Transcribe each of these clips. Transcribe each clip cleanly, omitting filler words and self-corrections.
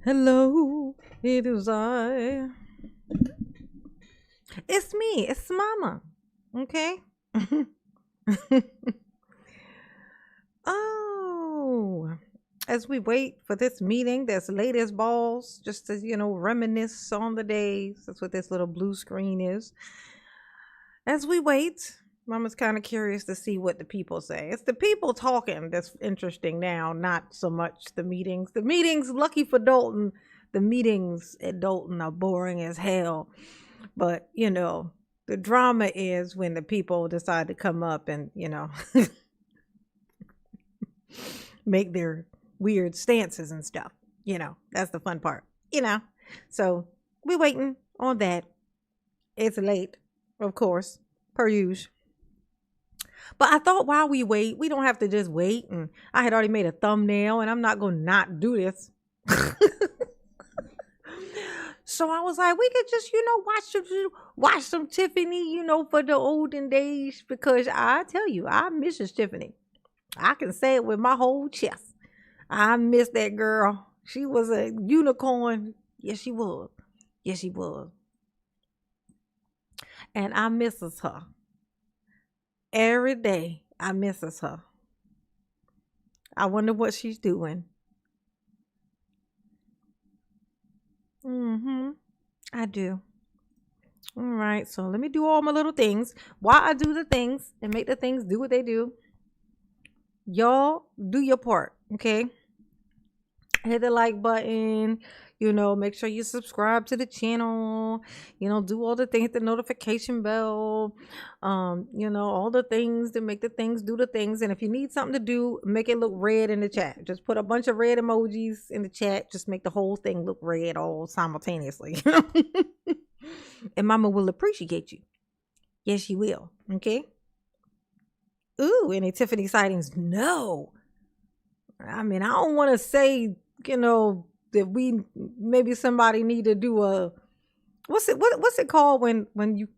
Hello, it is I. It's me. It's Mama. Okay. Oh, as we wait for this meeting that's late as balls, just to, reminisce on the days. That's what this little blue screen is. As we wait, Mama's kind of curious to see what the people say. It's the people talking that's interesting now, not so much the meetings. The meetings, lucky for Dalton, the meetings at Dalton are boring as hell. But, the drama is when the people decide to come up and, make their weird stances and stuff. That's the fun part, So we waiting on that. It's late, of course, per usual. But I thought while we wait, we don't have to just wait. And I had already made a thumbnail, and I'm not going to not do this. So I was like, we could just, watch some Tiffany, for the olden days, because I tell you, I miss Tiffany. I can say it with my whole chest. I miss that girl. She was a unicorn. Yes, she was. Yes, she was. And I misses her. Every day I misses her. I wonder what she's doing. I do. All right, so let me do all my little things. While I do the things and make the things do what they do, y'all do your part, okay? Hit the like button, make sure you subscribe to the channel, do all the things, hit the notification bell, all the things to make the things do the things. And if you need something to do, make it look red in the chat. Just put a bunch of red emojis in the chat. Just make the whole thing look red all simultaneously. And Mama will appreciate you. Yes, she will. Okay. Ooh, any Tiffany sightings? No. I mean, I don't want to say, that we maybe somebody need to do a what's it called when you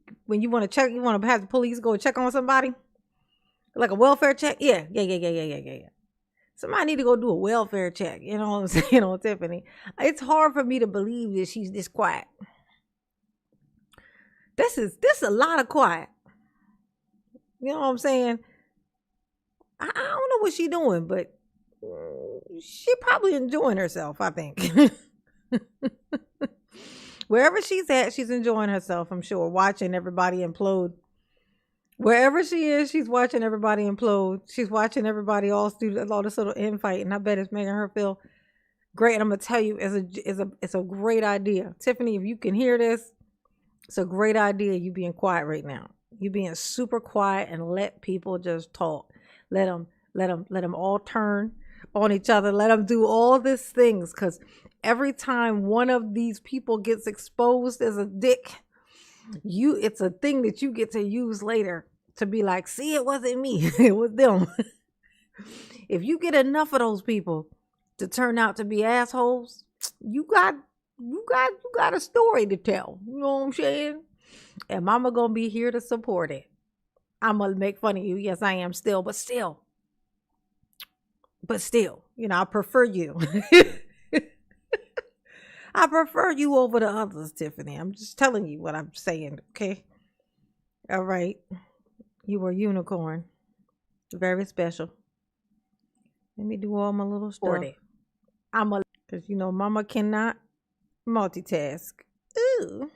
want to check, you want to have the police go check on somebody, like a welfare check. Yeah. Somebody need to go do a welfare check. You know what I'm saying, on Tiffany. It's hard for me to believe that she's this quiet. This is a lot of quiet. You know what I'm saying? I don't know what she's doing, but she probably enjoying herself, I think. Wherever she's at, she's enjoying herself, I'm sure, watching everybody implode. Wherever she is, she's watching everybody implode. She's watching everybody all this little infight, and I bet it's making her feel great. And I'm gonna tell you, it's a great idea. Tiffany, if you can hear this, it's a great idea. You being quiet right now. You being super quiet and let people just talk. Let them all turn on each other. Let them do all these things, because every time one of these people gets exposed as a dick, it's a thing that you get to use later to be like, see, it wasn't me, it was them. If you get enough of those people to turn out to be assholes, you got a story to tell. You know what I'm saying? And Mama gonna be here to support it. I'm gonna make fun of you. Yes, I am still, but still, I prefer you. I prefer you over the others, Tiffany. I'm just telling you what I'm saying, okay? All right. You are a unicorn. Very special. Let me do all my little stuff. Because, Mama cannot multitask. Ooh.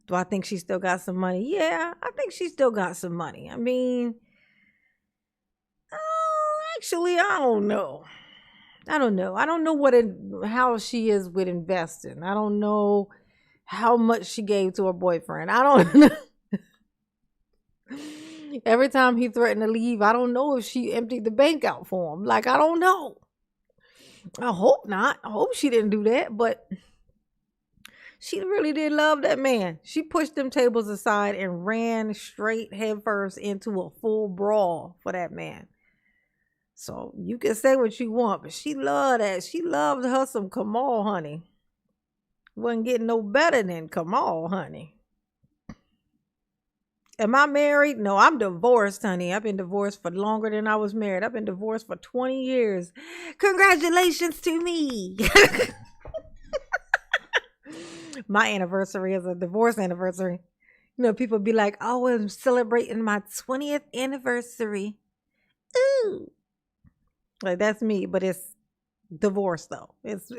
Do I think she still got some money? Yeah, I think she still got some money. I mean, actually, I don't know. I don't know how she is with investing. I don't know how much she gave to her boyfriend. I don't know. Every time he threatened to leave, I don't know if she emptied the bank out for him. Like, I don't know. I hope not. I hope she didn't do that, but she really did love that man. She pushed them tables aside and ran straight headfirst into a full brawl for that man. So you can say what you want, but she loved that. She loved her some Kamal, honey. Wasn't getting no better than Kamal, honey. Am I married? No, I'm divorced, honey. I've been divorced for longer than I was married. I've been divorced for 20 years. Congratulations to me. My anniversary is a divorce anniversary. You know, people be like, oh, I'm celebrating my 20th anniversary. Ooh. Like, that's me, but it's divorce, though. It's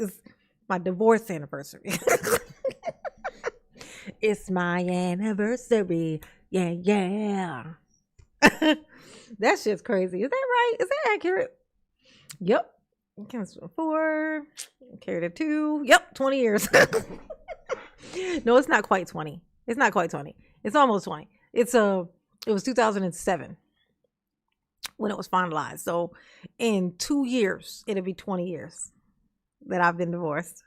my divorce anniversary. It's my anniversary. Yeah, yeah. That shit's crazy. Is that right? Is that accurate? Yep. Cancel 4. Carry the 2. Yep, 20 years. No, it's not quite 20. It's not quite 20. It's almost 20. It was 2007 when it was finalized. So in 2 years, it'll be 20 years that I've been divorced.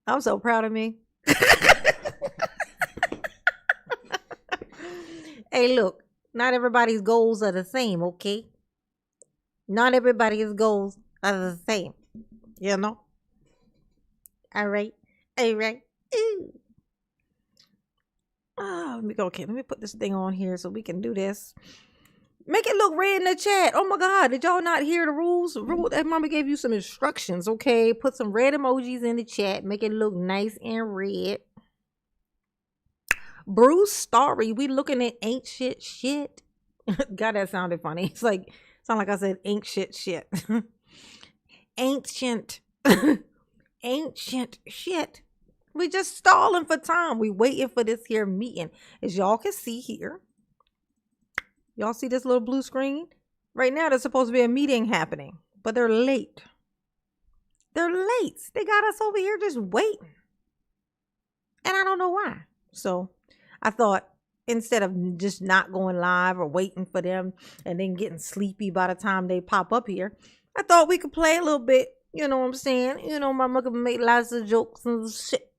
I'm so proud of me. Hey, look, not everybody's goals are the same, okay? Not everybody's goals are the same, you know? All right. All right. Ooh. Oh, let me put this thing on here so we can do this. Make it look red in the chat. Oh my God, did y'all not hear the rules? That mama gave you some instructions, okay? Put some red emojis in the chat. Make it look nice and red. Bruce Story, we looking at ain't shit. God, that sounded funny. It's like, sound like I said ain't shit. Ancient. Ancient shit. We just stalling for time. We waiting for this here meeting. As y'all can see here. Y'all see this little blue screen? Right now, there's supposed to be a meeting happening, but they're late. They're late. They got us over here just waiting. And I don't know why. So I thought instead of just not going live or waiting for them and then getting sleepy by the time they pop up here, I thought we could play a little bit. You know what I'm saying? You know, my mother can make lots of jokes and shit.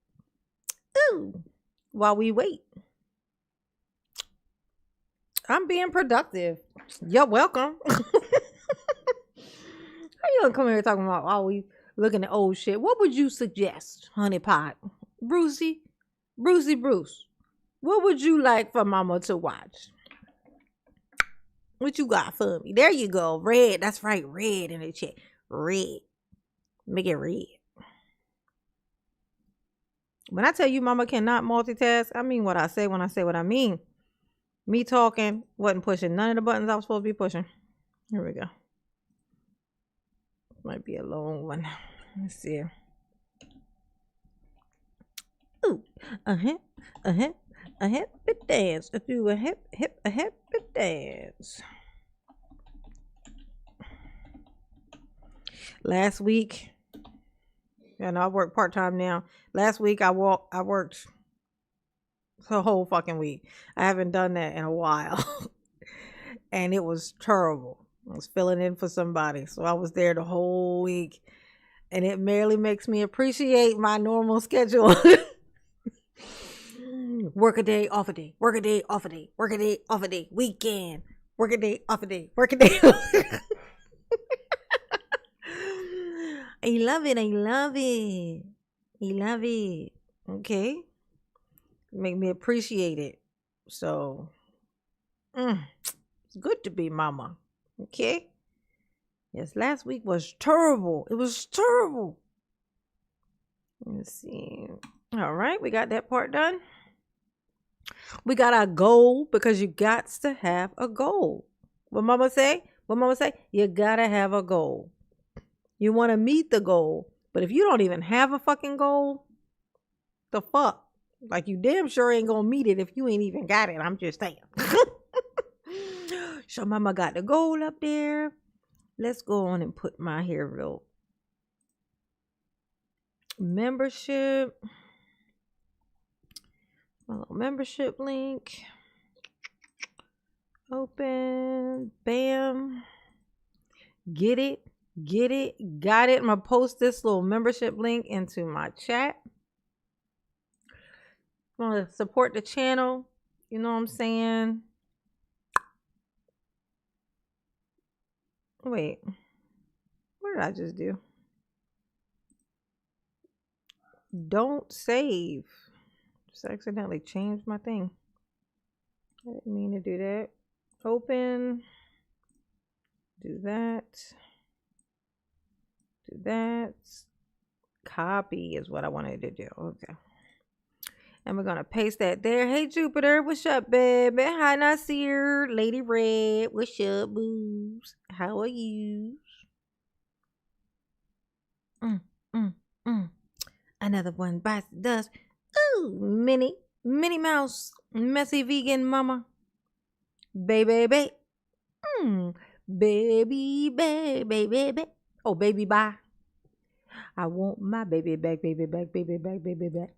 Ooh, while we wait. I'm being productive. You're welcome. How you gonna come here talking about always looking at old shit? What would you suggest, honey pot? Brucey, Bruce. What would you like for mama to watch? What you got for me? There you go. Red. That's right. Red in the chat. Red. Make it red. When I tell you mama cannot multitask, I mean what I say when I say what I mean. Me talking wasn't pushing none of the buttons I was supposed to be pushing. Here we go. Might be a long one. Let's see. Ooh, a hip, dance. Do a hip, dance. Last week, I work part-time now. Last week I worked the whole fucking week. I haven't done that in a while. And it was terrible. I was filling in for somebody. So I was there the whole week. And it merely makes me appreciate my normal schedule. Work a day, off a day. Work a day, off a day. Work a day, off a day. Weekend. Work a day, off a day. Work a day. I love it. Okay. Make me appreciate it. So, it's good to be mama. Okay. Yes, last week was terrible. It was terrible. Let's see. All right, we got that part done. We got our goal because you got to have a goal. What mama say? You gotta have a goal. You want to meet the goal. But if you don't even have a fucking goal, the fuck? Like you damn sure ain't gonna meet it if you ain't even got it. I'm just saying. So mama got the goal up there. Let's go on and put my here little membership. My little membership link. Open. Bam. Get it. Got it. I'm gonna post this little membership link into my chat. Want to support the channel? You know what I'm saying? Wait, what did I just do? Don't save. Just accidentally changed my thing. I didn't mean to do that. Open. Do that. Do that. Copy is what I wanted to do. Okay. And we're going to paste that there. Hey, Jupiter. What's up, baby? Hi, Nasir. Lady Red. What's up, boobs? How are you? Another one bites the dust. Ooh, Minnie Mouse. Messy vegan mama. Baby, baby. Baby, baby, baby. Oh, baby, bye. I want my baby back, baby back, baby back, baby back.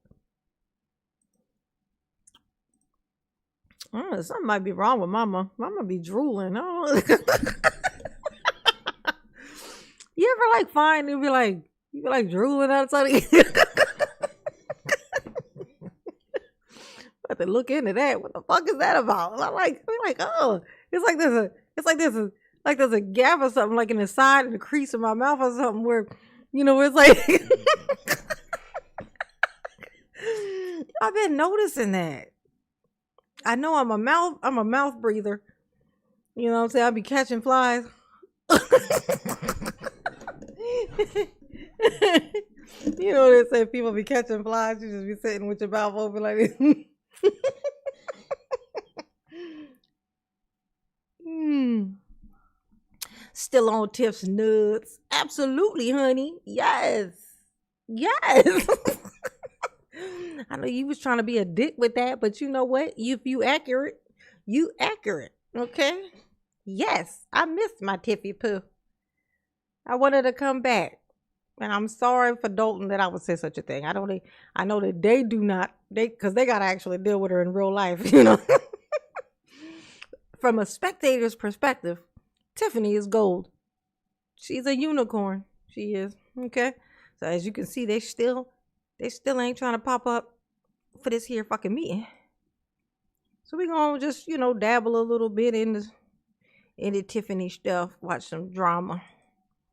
Something might be wrong with mama. Mama be drooling. Oh. You ever like find you be like drooling outside of you? Have to look into that. What the fuck is that about? I'm like, oh, it's like there's a gap or something like in the side and the crease in my mouth or something where, it's like I've been noticing that. I know I'm a mouth breather. You know what I'm saying? I'll be catching flies. You know they say people be catching flies, you just be sitting with your mouth open like this. Still on Tiff's nuts. Absolutely, honey. Yes. I know you was trying to be a dick with that, but you know what? If you accurate, okay? Yes, I missed my Tiffy poo. I wanted to come back. And I'm sorry for Dalton that I would say such a thing. I know that they do not, because they got to actually deal with her in real life, From a spectator's perspective, Tiffany is gold. She's a unicorn. She is. Okay? So as you can see, they still ain't trying to pop up for this here fucking meeting. So we gonna just, dabble a little bit in the Tiffany stuff, watch some drama.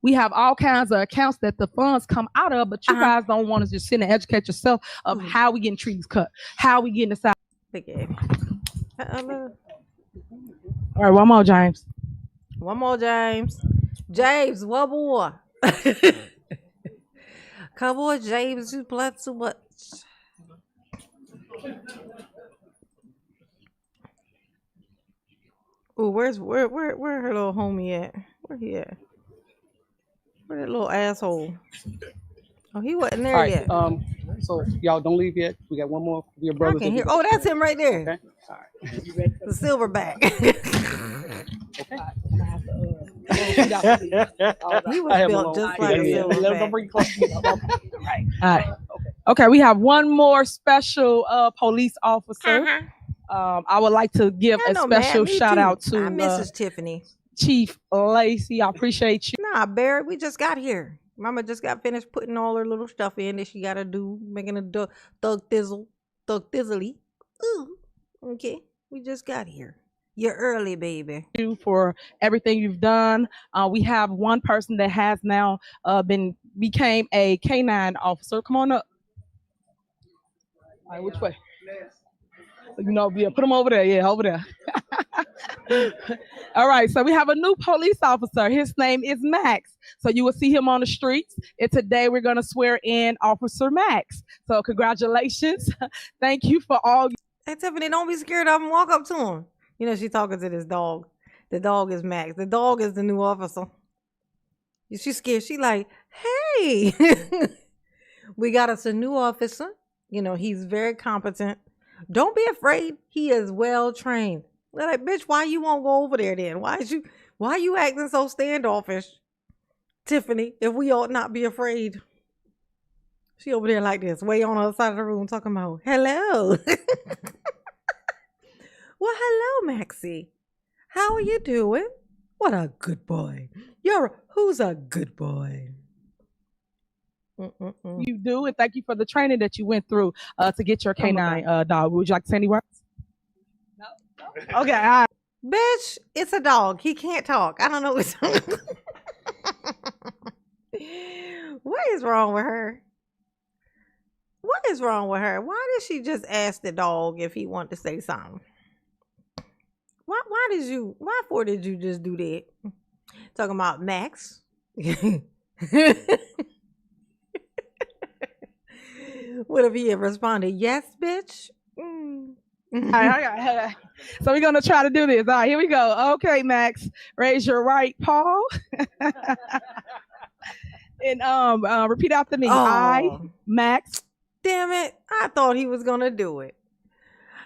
We have all kinds of accounts that the funds come out of, but you guys don't want to just sit and educate yourself of how we getting trees cut, how we getting this out. Okay. All right, one more, James. James, one more. Come on, James, you play too much. Ooh, where her little homie at? Where he at? Where that little asshole? Oh, he wasn't there yet. So y'all don't leave yet. We got one more of your brothers. I can hear. Oh, that's him right there. Okay. All right. The silverback. He was built just like a silverback. All right. Okay, we have one more special police officer. I would like to give a special shout out to Mrs. Tiffany. Chief Lacey. I appreciate you. Nah, Barry, we just got here. Mama just got finished putting all her little stuff in that she gotta do, making a thug thizzly. Ooh, okay, we just got here. You're early, baby. You for everything you've done. We have one person that has now became a K-9 officer. Come on up. All right, which way? Yeah, put him over there. Yeah, over there. All right, so we have a new police officer. His name is Max. So you will see him on the streets. And today we're going to swear in Officer Max. So congratulations. Thank you for all. Hey, Tiffany, don't be scared of him. Walk up to him. She's talking to this dog. The dog is Max. The dog is the new officer. She's scared. She like, hey, we got us a new officer. He's very competent. Don't be afraid. He is well trained. They're like, bitch, why you won't go over there then? Why you acting so standoffish, Tiffany, if we ought not be afraid? She over there like this, way on the other side of the room talking about, hello. Well, hello, Maxie. How are you doing? What a good boy. Who's a good boy? You do, and thank you for the training that you went through to get your K-9 dog. Would you like to say any words? No. Okay. All right. Bitch, it's a dog. He can't talk. I don't know what's What is wrong with her? Why did she just ask the dog if he wanted to say something? Why for did you just do that? Talking about Max. What if he had responded, yes, bitch? All right. So we're gonna try to do this. All right, here we go. Okay, Max, raise your right paw. And repeat after me. I, Max. Damn it. I thought he was gonna do it.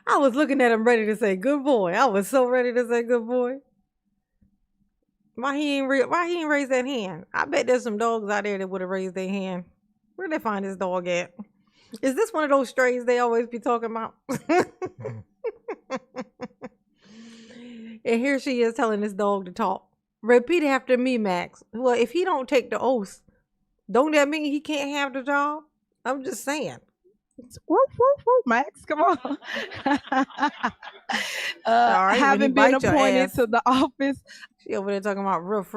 I was looking at him ready to say good boy. I was so ready to say good boy. Why he ain't raise that hand? I bet there's some dogs out there that would have raised their hand. Where'd they find this dog at? Is this one of those strays they always be talking about? And here she is telling this dog to talk. Repeat after me, Max. Well, if he don't take the oath, don't that mean he can't have the job? I'm just saying. Woof, woof, woof, Max, come on. Right, having been appointed to the office. She over there talking about rough.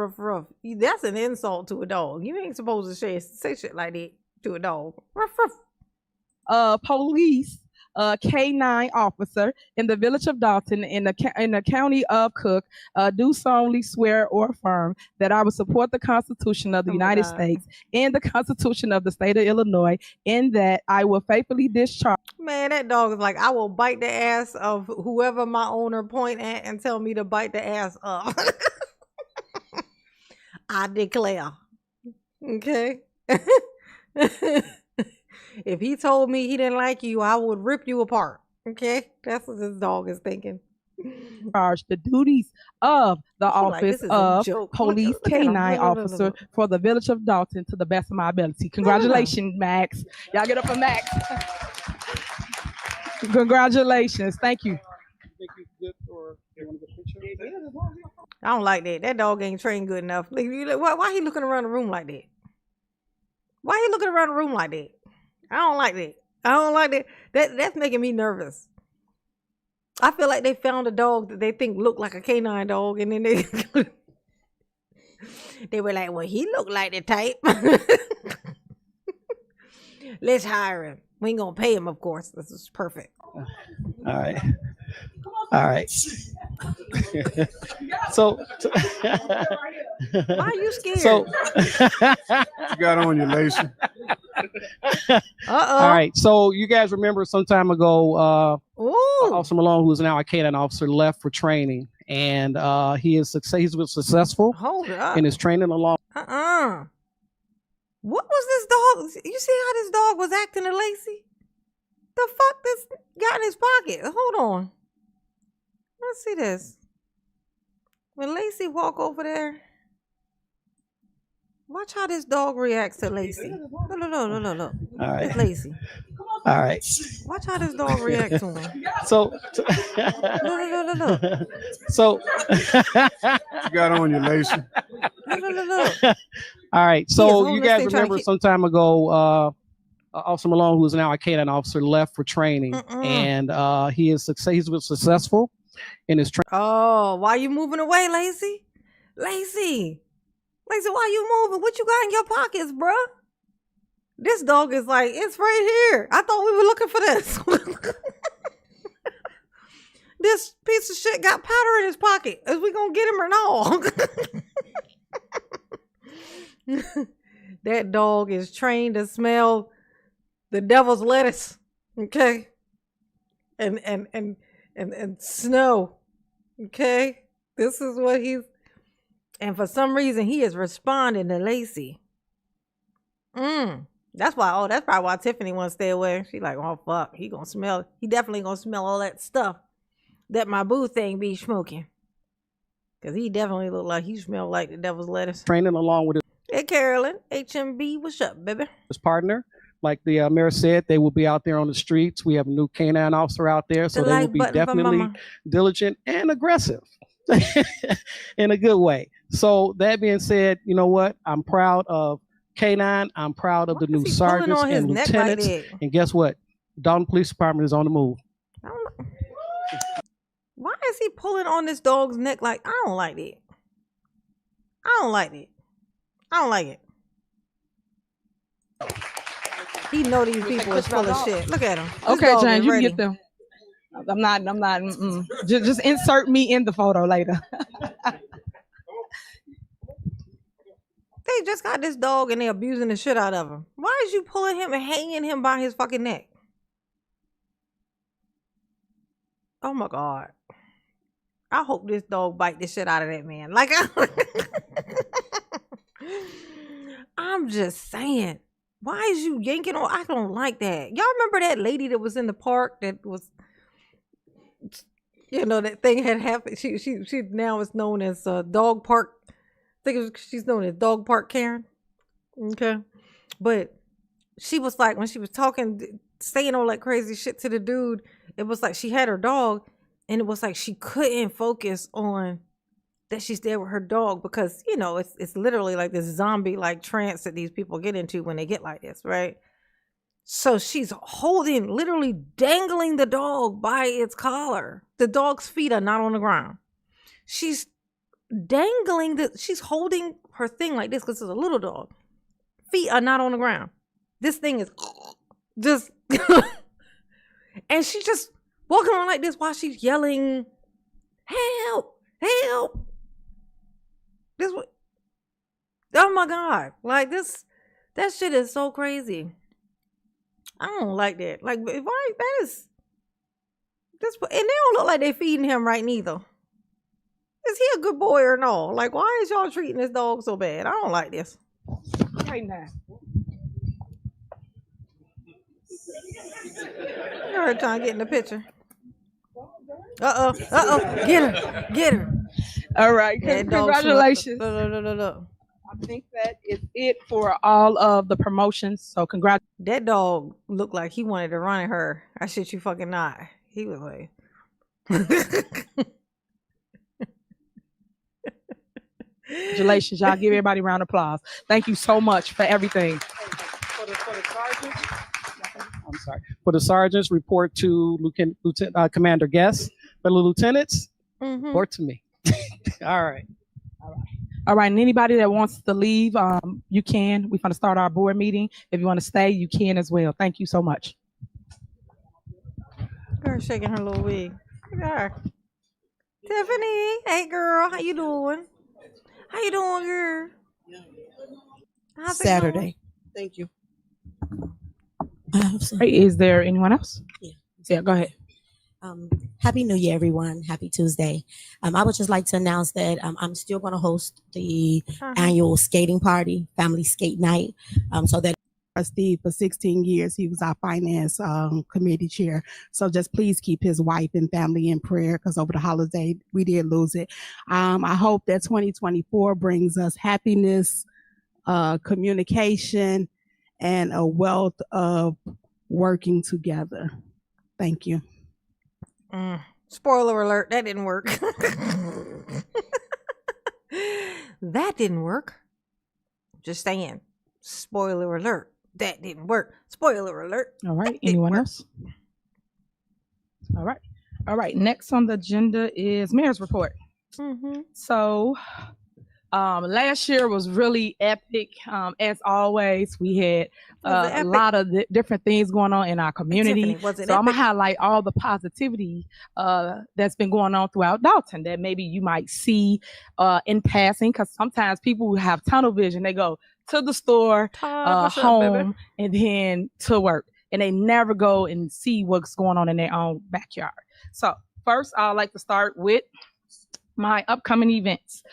That's an insult to a dog. You ain't supposed to say shit like that to a dog. Ruff. Police K9 officer in the village of Dalton in the county of Cook do solemnly swear or affirm that I will support the Constitution of the United States and the Constitution of the state of Illinois, and that I will faithfully discharge. Man, that dog is like, I will bite the ass of whoever my owner point at and tell me to bite the ass of. I declare. Okay? If he told me he didn't like you, I would rip you apart. Okay? That's what this dog is thinking. Charge the duties of the office of police K9 officer for the village of Dalton to the best of my ability. Congratulations, Max. Y'all get up for Max. Congratulations. Thank you. I don't like that. That dog ain't trained good enough. Why he looking around the room like that? Why he looking around the room like that? I don't like that. I don't like that. That's making me nervous. I feel like they found a dog that they think looked like a canine dog, and then they were like, well, he looked like the type. Let's hire him. We ain't gonna pay him, of course. This is perfect. All right. All right. So why are you scared? So you got on your lacy. All right. So you guys remember some time ago, Officer Malone, who is now a K9 officer, left for training, and he's been successful in his training along. What was this dog? You see how this dog was acting to Lacey? The fuck this got in his pocket? Hold on. Let's see this. When Lacey walk over there, watch how this dog reacts to Lacey. Look. All right. It's Lacey. All right. Watch how this dog reacts to him. So. Look. So. You got on your lacy. Look. All right. So you guys remember some time ago, Officer Malone, who is now a K9 officer, left for training, and he's been successful in his training. Oh, why you moving away, Lacey? Lacey, why you moving? What you got in your pockets, bruh? This dog is like, it's right here. I thought we were looking for this. This piece of shit got powder in his pocket. Is we gonna get him or no? That dog is trained to smell the devil's lettuce, okay, and snow, okay. This is what he's, and for some reason he is responding to Lacey. That's why. Oh, that's probably why Tiffany wants to stay away. She like, oh fuck, he definitely gonna smell all that stuff that my boo thing be smoking, cause he definitely look like he smell like the devil's lettuce. Training along with Hey Carolyn, HMB, what's up, baby? His partner. Like the mayor said, they will be out there on the streets. We have a new K9 officer out there, so they will be definitely diligent and aggressive in a good way. So that being said, you know what? I'm proud of K9. I'm proud of the new sergeants and lieutenants. And guess what? Dalton Police Department is on the move. I don't know. Why is he pulling on this dog's neck like, I don't like it. I don't like it. I don't like it. He know these people is full of shit. Look at him. Okay, James, you can get them. I'm not. Just insert me in the photo later. They just got this dog and they abusing the shit out of him. Why is you pulling him and hanging him by his fucking neck? Oh my God. I hope this dog bite the shit out of that man. Like, I'm just saying. Why is you yanking on? I don't like that. Y'all remember that lady that was in the park that was, that thing had happened. She now is known as Dog Park. I think she's known as Dog Park Karen. Okay. But she was like, when she was talking, saying all that crazy shit to the dude, it was like she had her dog and it was like she couldn't focus on that she's there with her dog because, it's literally like this zombie like trance that these people get into when they get like this, right? So she's literally dangling the dog by its collar. The dog's feet are not on the ground. She's she's holding her thing like this because it's a little dog. Feet are not on the ground. This thing is just, and she's just walking around like this while she's yelling, "Help! Help!" Oh my God. Like that shit is so crazy. I don't like that. Like, why? That is, and they don't look like they feeding him right neither. Is he a good boy or no? Like, why is y'all treating this dog so bad? I don't like this. Right now. You're trying to get in the picture. Get her. All right. Yeah, congratulations. Look. I think that is it for all of the promotions. So congrats. That dog looked like he wanted to run at her. I shit you fucking not. He was like. Congratulations, y'all. Give everybody a round of applause. Thank you so much for everything. For the sergeants, I'm sorry. For the sergeants, report to Lieutenant Commander Guest. For the lieutenants, report to me. All right. All right. And anybody that wants to leave, you can. We're going to start our board meeting. If you want to stay, you can as well. Thank you so much. Girl shaking her little wig. Look at her. Tiffany, hey girl, how you doing? How you doing, girl? How's Saturday. Thank you. Is there anyone else? Yeah, go ahead. Happy New Year, everyone. Happy Tuesday. I would just like to announce that I'm still going to host the annual skating party, family skate night. So that Steve for 16 years. He was our finance committee chair. So just please keep his wife and family in prayer because over the holiday we did lose it. I hope that 2024 brings us happiness, communication, and a wealth of working together. Thank you. Spoiler alert, that didn't work. That didn't work. Just saying. Spoiler alert. That didn't work. Spoiler alert. All right. Anyone else? All right. Next on the agenda is Mayor's report. So last year was really epic. As always, we had a lot of different things going on in our community. Tiffany, so I'm going to highlight all the positivity that's been going on throughout Dalton that maybe you might see in passing, because sometimes people who have tunnel vision, they go to the store, home, and then to work. And they never go and see what's going on in their own backyard. So first, I'd like to start with my upcoming events.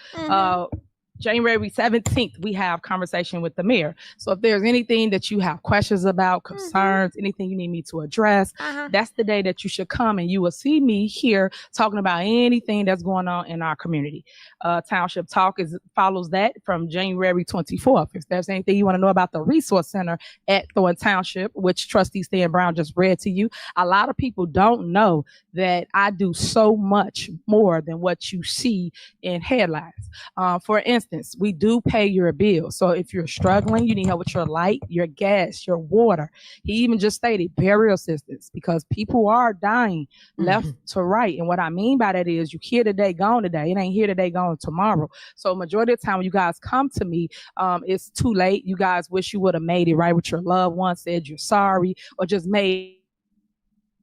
January 17th, we have conversation with the mayor. So if there's anything that you have questions about, concerns, anything you need me to address, that's the day that you should come, and you will see me here talking about anything that's going on in our community. Township Talk follows that from January 24th. If there's anything you want to know about the Resource Center at Thorn Township, which Trustee Stan Brown just read to you, a lot of people don't know that I do so much more than what you see in headlines. For instance, we do pay your bill. So if you're struggling, you need help with your light, your gas, your water. He even just stated burial assistance, because people are dying left to right. And what I mean by that is you here today, gone today. It ain't here today, gone tomorrow. So majority of the time when you guys come to me, it's too late. You guys wish you would have made it right with your loved one, said you're sorry, or just made.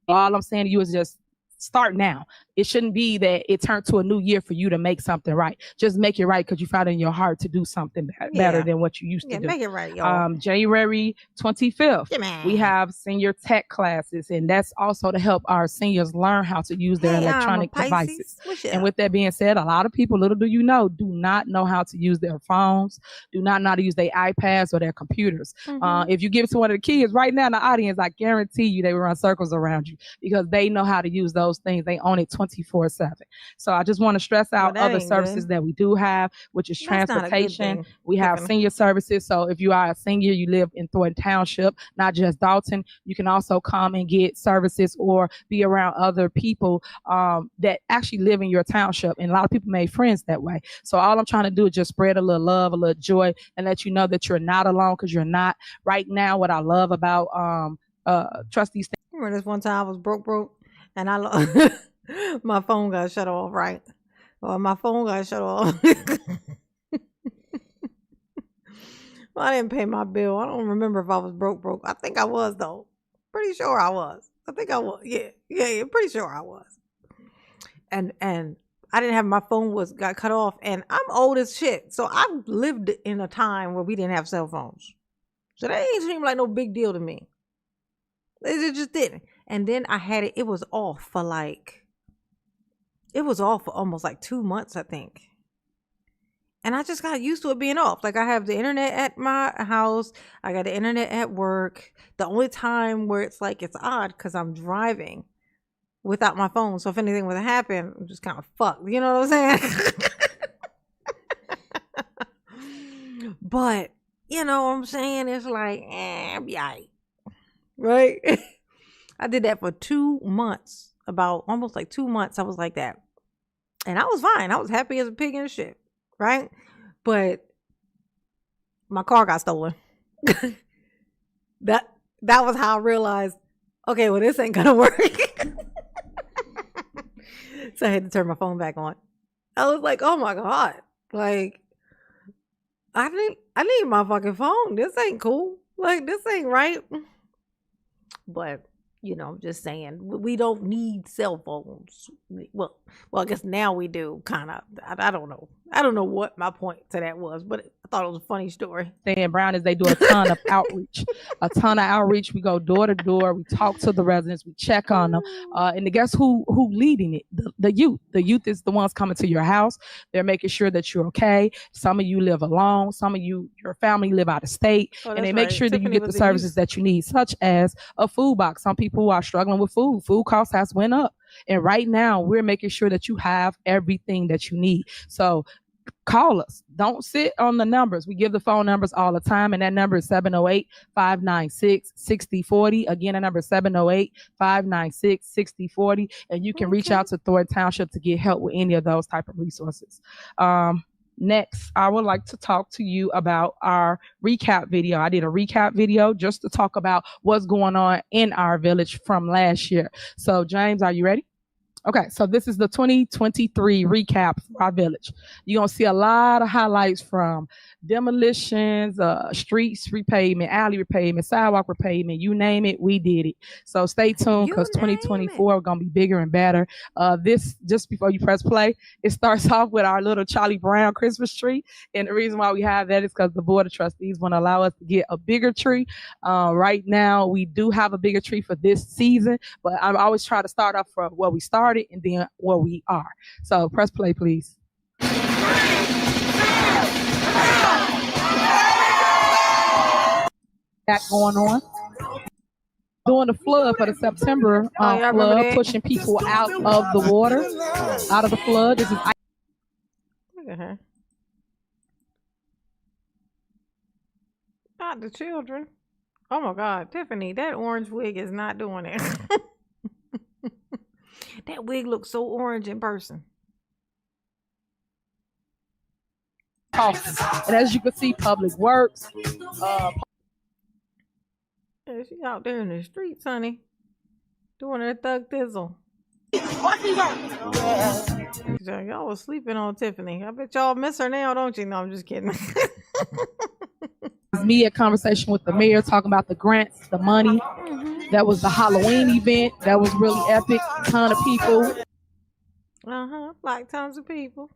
All I'm saying to you is just start now. It shouldn't be that it turned to a new year for you to make something right. Just make it right because you found in your heart to do something better than what you used to do. Make it right, y'all. January 25th, we have senior tech classes, and that's also to help our seniors learn how to use their electronic devices. And with that being said, a lot of people, little do you know, do not know how to use their phones, do not know how to use their iPads or their computers. If you give it to one of the kids right now in the audience, I guarantee you they will run circles around you because they know how to use those things. They own it 24/7. So I just want to stress out other services that we do have, which is transportation. We have senior services. So if you are a senior, you live in Thornton Township, not just Dalton, you can also come and get services or be around other people that actually live in your township. And a lot of people made friends that way. So all I'm trying to do is just spread a little love, a little joy, and let you know that you're not alone, because you're not. Right now, what I love about trustees. Remember this one time I was broke, and my phone got shut off, right? Well, my phone got shut off. Well, I didn't pay my bill. I don't remember if I was broke. I think I was, though. Pretty sure I was. I think I was. Yeah, pretty sure I was. And I didn't have, my phone got cut off, and I'm old as shit. So I lived in a time where we didn't have cell phones. So that ain't seem like no big deal to me. It just didn't. And then I had it was off for almost like 2 months, I think. And I just got used to it being off. Like, I have the internet at my house. I got the internet at work. The only time where it's like, it's odd because I'm driving without my phone. So if anything would happen, I'm just kind of fucked. You know what I'm saying? But, you know what I'm saying? It's like, yikes. Right? I did that for 2 months. About almost like 2 months, I was like that. And I was fine. I was happy as a pig in shit. Right? But my car got stolen. That was how I realized, okay, well, this ain't gonna work. So I had to turn my phone back on. I was like, oh my God. Like, I need my fucking phone. This ain't cool. Like, this ain't right. But, you know, just saying, we don't need cell phones. Well, I guess now we do, kind of. I don't know. I don't know what my point to that was, but I thought it was a funny story. Dan Brown is they do a ton of outreach. We go door to door. We talk to the residents. We check on them. And guess who leading it? The youth. The youth is the ones coming to your house. They're making sure that you're okay. Some of you live alone. Some of you, your family live out of state. And they make sure that you get the services that you need, such as a food box. Some people are struggling with food. Food costs has went up. And right now, we're making sure that you have everything that you need. So call us. Don't sit on the numbers. We give the phone numbers all the time, and that number is 708-596-6040. Again, the number is 708-596-6040. And you can reach out to Thornton Township to get help with any of those type of resources. Next, I would like to talk to you about our recap video. I did a recap video just to talk about what's going on in our village from last year. So, James, are you ready? Okay, so this is the 2023 recap for our village. You're going to see a lot of highlights from demolitions, streets repavement, alley repavement, sidewalk repavement, you name it, we did it. So stay tuned because 2024 is going to be bigger and better. This, just before you press play, it starts off with our little Charlie Brown Christmas tree. And the reason why we have that is because the Board of Trustees want to allow us to get a bigger tree. Right now, we do have a bigger tree for this season, but I always try to start off from where we started and then where we are. So press play, please. That going on. Doing the flood for the September flood, pushing people out of the water, out of the flood. This is look at her. Not the children. Oh my God, Tiffany, that orange wig is not doing it. That wig looks so orange in person. And as you can see, Public Works. Yeah, she's out there in the streets, honey, doing her thug thizzle. Y'all was sleeping on Tiffany. I bet y'all miss her now, don't you? No, I'm just kidding. Me a conversation with the mayor talking about the grants, the money. That was the Halloween event. That was really epic. Ton of people. Like tons of people.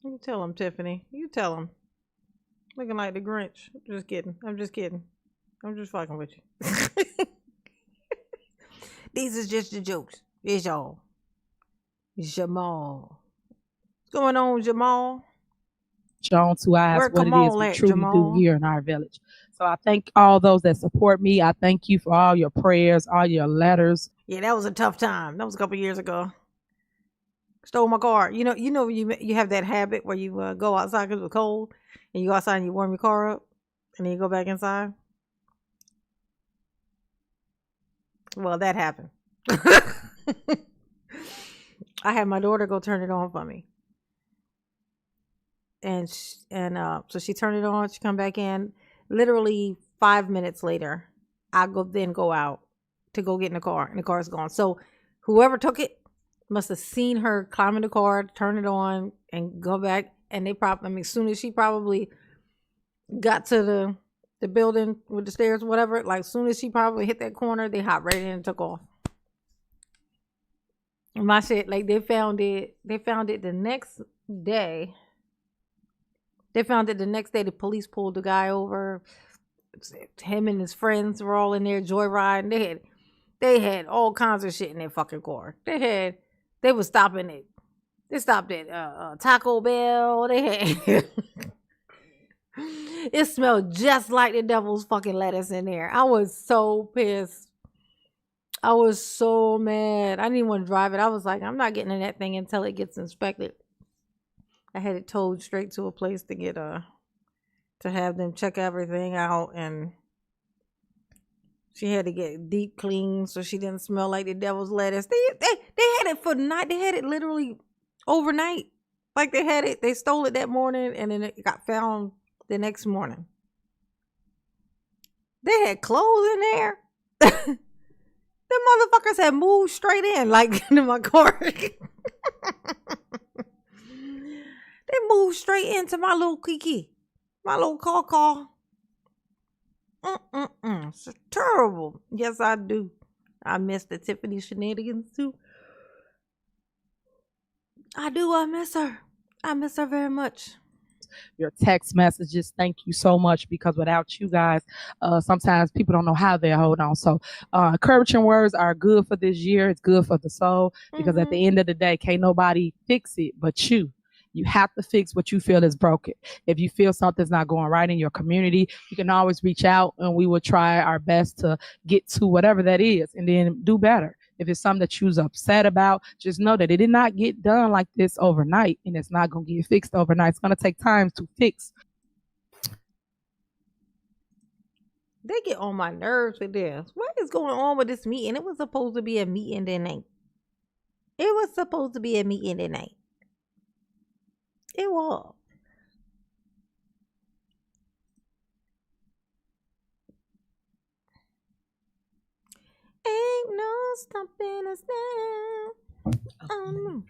You tell him, Tiffany. You tell him. Looking like the Grinch. Just kidding. I'm just kidding. I'm just fucking with you. These is just the jokes. It's y'all. Jamal. What's going on, Jamal? Shown to eyes what it is we truly do here in our village. So I thank all those that support me. I thank you for all your prayers, all your letters. Yeah, that was a tough time. That was a couple years ago. Stole my car. You know, you have that habit where you go outside because it's cold, and you go outside and you warm your car up, and then you go back inside. Well, that happened. I had my daughter go turn it on for me, and so she turned it on. She come back in. Literally 5 minutes later, I go out to go get in the car, and the car is gone. So whoever took it must have seen her climb in the car, turn it on, and go back. And they probably, as soon as she probably got to the building with the stairs, whatever, like as soon as she probably hit that corner, they hopped right in and took off. And my shit, like they found it the next day. They found it the next day. The police pulled the guy over. Him and his friends were all in there joyriding. They had all kinds of shit in their fucking car. They were stopping it. They stopped at Taco Bell. They had it smelled just like the devil's fucking lettuce in there. I was so pissed. I was so mad. I didn't even want to drive it. I was like, I'm not getting in that thing until it gets inspected. I had it towed straight to a place to get to have them check everything out, and she had to get deep clean so she didn't smell like the devil's lettuce. They had it for night. They had it literally overnight. Like they stole it that morning, and then it got found the next morning. They had clothes in there. The motherfuckers had moved straight in, like into my car. They moved straight into my little Kiki, my little car. It's terrible. Yes, I do. I miss the Tiffany shenanigans too. I do. I miss her. I miss her very much. Your text messages, thank you so much, because without you guys, sometimes people don't know how they hold on. So encouraging words are good for this year. It's good for the soul, because at the end of the day, can't nobody fix it but you. You have to fix what you feel is broken. If you feel something's not going right in your community, you can always reach out, and we will try our best to get to whatever that is and then do better. If it's something that you're upset about, just know that it did not get done like this overnight, and it's not going to get fixed overnight. It's going to take time to fix. They get on my nerves with this. What is going on with this meeting? It was supposed to be a meeting tonight. It was supposed to be a meeting tonight. It was. Ain't no stopping us now.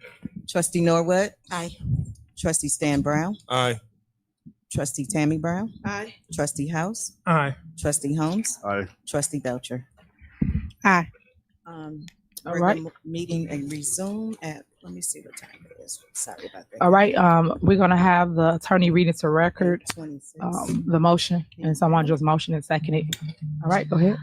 Trustee Norwood. Aye. Trustee Stan Brown. Aye. Trustee Tammy Brown. Aye. Trustee House. Aye. Trustee Holmes. Aye. Trustee Belcher. Aye. All right. Meeting and resume at, let me see what time it is. Sorry about that. All right. We're going to have the attorney read into record 26. the motion, and someone just motion and second it. All right, go ahead.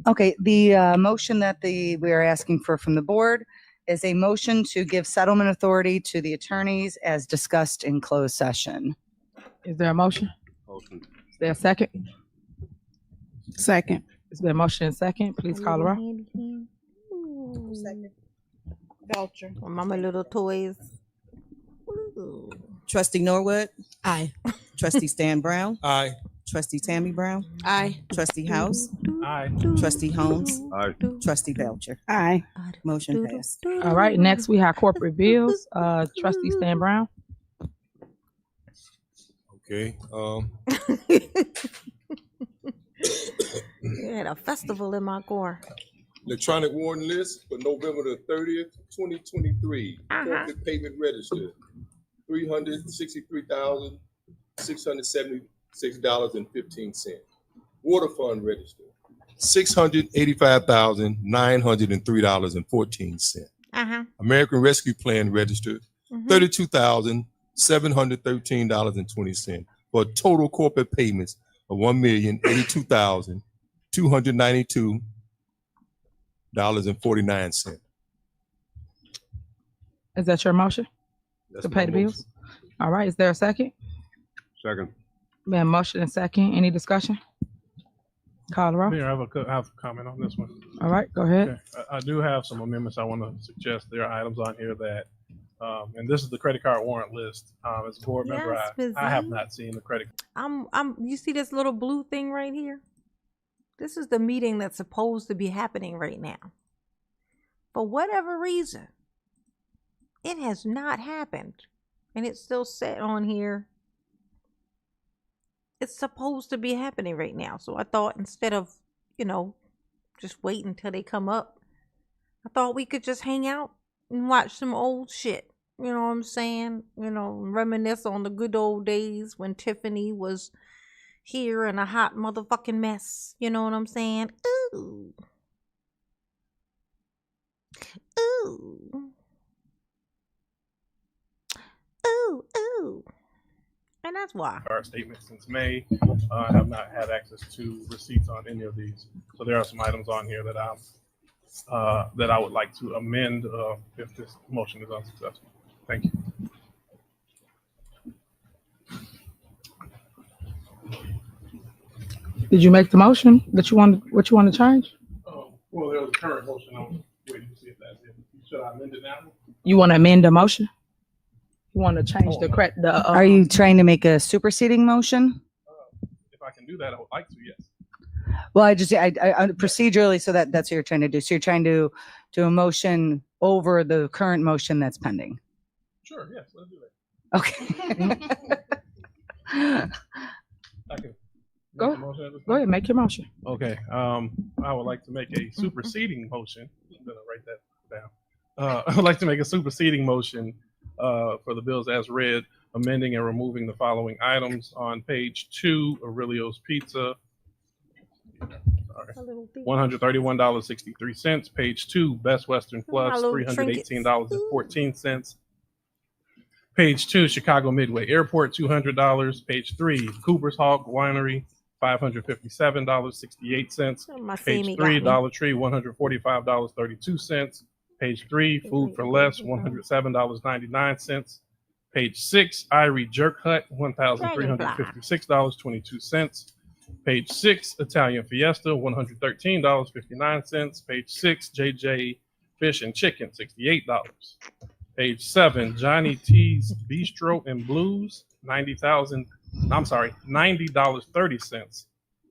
Okay, the motion that we are asking for from the board is a motion to give settlement authority to the attorneys as discussed in closed session. Is there a motion? Motion. Is there a second? Second. Is there a motion and second? Please call the roll. Second. Belcher. Mama little toys. Ooh. Trustee Norwood. Aye. Trustee Stan Brown. Aye. Trustee Tammy Brown. Aye. Trustee House. Aye. Trustee Holmes. Aye. Trustee Belcher. Aye. Motion passed. All right, next we have corporate bills. Trustee Stan Brown. Okay. They had a festival in my car. Electronic warrant list for November the 30th, 2023. Corporate payment register, $363,676.15. Water fund register, $685,903.14. American Rescue Plan register, $32,713.20, for total corporate payments of $1,082,292.49. Is that your motion That's to pay my the motion. bills? All right. Is there a second? Second. Been motion and second. Any discussion? Call the roll. Mayor, I have a comment on this one. All right. Go ahead. Okay. I do have some amendments I want to suggest. There are items on here that, and this is the credit card warrant list. As a board member, I have not seen the credit. You see this little blue thing right here? This is the meeting that's supposed to be happening right now. For whatever reason, it has not happened. And it's still set on here. It's supposed to be happening right now. So I thought instead of, just waiting until they come up, I thought we could just hang out and watch some old shit. You know what I'm saying? Reminisce on the good old days when Tiffany was here in a hot motherfucking mess. You know what I'm saying? Ooh. Ooh. Ooh, ooh. And that's why. Our statement since May. I have not had access to receipts on any of these. So there are some items on here that I would like to amend if this motion is unsuccessful. Thank you. Did you make the motion that you want? What you want to change? Well, there was a current motion. I'm waiting to see if that's it. Should I amend it now? You want to amend the motion? You want to change the correct? Are you trying to make a superseding motion? If I can do that, I would like to. Yes. Well, I procedurally, so that's what you're trying to do. So you're trying to do a motion over the current motion that's pending. Sure. Yes. Let's do that. Okay. I can Go ahead. Make your motion. Okay. I would like to make a superseding motion. I'm gonna write that down. I would like to make a superseding motion for the bills as read, amending and removing the following items on page 2, Aurelio's Pizza. $131.63. Page 2, Best Western Plus, $318.14. Page 2, Chicago Midway Airport, $200. Page 3, Cooper's Hawk Winery, $557.68. Page 3, Dollar Tree, $145.32. Page 3, Food for Less, $107.99. Page 6, Irie Jerk Hut, $1,356.22. Page 6, Italian Fiesta, $113.59. Page 6, JJ Fish and Chicken, $68. Page 7, Johnny T's Bistro and Blues, $90.30.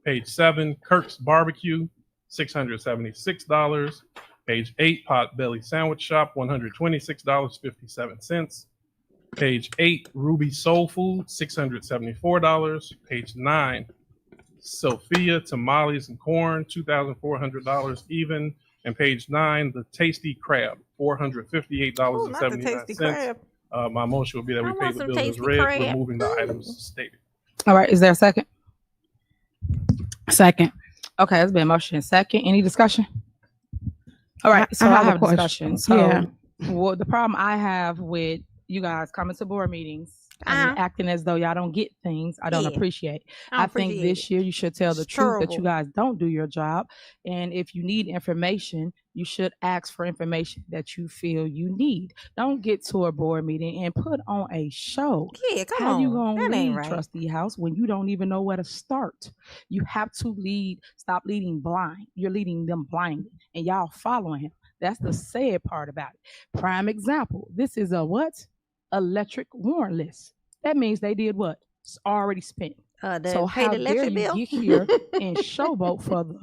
Page 7, Kirk's Barbecue, $676. Page 8, Potbelly Sandwich Shop, $126.57. Page 8, Ruby Soul Food, $674. Page 9, Sophia Tamales and Corn, $2,400 even. And page 9, the Tasty Crab, $458.79. My motion will be that we pay the bills as read, removing the items stated. All right. Is there a second? Second. Okay. It's been motion and second. Any discussion? All right. So I have a discussion. So the problem I have with you guys coming to board meetings and acting as though y'all don't get things, I don't appreciate. I think this year you should tell the truth that you guys don't do your job. And if you need information, you should ask for information that you feel you need. Don't get to a board meeting and put on a show. Yeah, come How on. you gonna That ain't lead right. Trustee House when you don't even know where to start? You have to lead. Stop leading blind. You're leading them blindly, and y'all following him. That's the sad part about it. Prime example. This is a what? Electric warrant list. That means they did what? It's already spent. So how dare you get here and showboat for the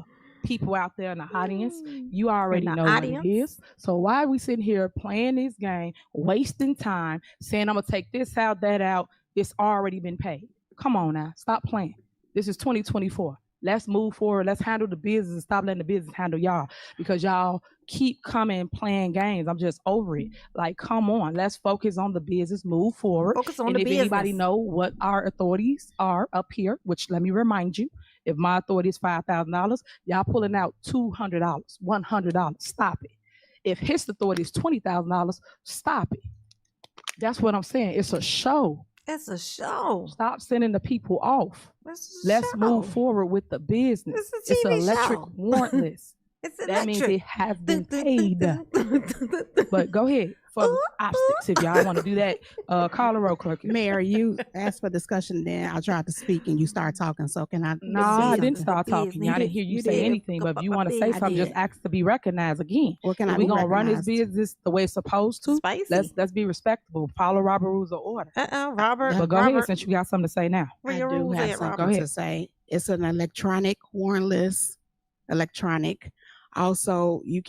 people out there in the audience? You already know what it is. So why are we sitting here playing this game, wasting time, saying I'm gonna take this out, that out? It's already been paid. Come on now, stop playing. This is 2024. Let's move forward. Let's handle the business and stop letting the business handle y'all, because y'all keep coming playing games. I'm just over it. Like, come on, let's focus on the business, move forward. Focus on and the if business. anybody know what our authorities are up here, which let me remind you, If my authority is $5,000, y'all pulling out $200, $100. Stop it. If his authority is $20,000, stop it. That's what I'm saying. It's a show. It's a show. Stop sending the people off. Let's move forward with the business. It's an electric warrantless. It's that means it has been paid. But go ahead for optics if y'all want to do that. Call the roll, clerk. Mayor, you asked for discussion, then I tried to speak and you start talking. So can I? No, I didn't start talking. I didn't hear you say anything. But if you want to say something, just ask to be recognized again. Well, can I We're be gonna run this recognized? business the way it's supposed to. Spicy. Let's be respectable. Follow Robert rules of order. Robert. But go ahead since you got something to say now. Where I your do rules have at, something Robert? to say. It's an electronic warrantless electronic. Also, you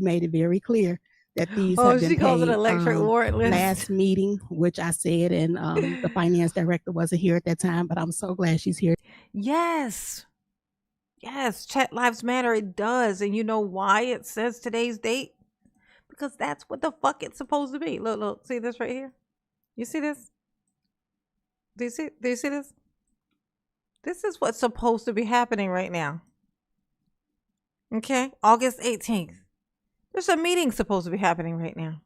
made it very clear that these have been she calls paid it electric warrantless. last meeting, which I said, and the finance director wasn't here at that time, but I'm so glad she's here. Yes. Chat Lives Matter. It does. And you know why it says today's date? Because that's what the fuck it's supposed to be. Look. See this right here? You see this? Do you see this? This is what's supposed to be happening right now. Okay? August 18th. There's a meeting supposed to be happening right now.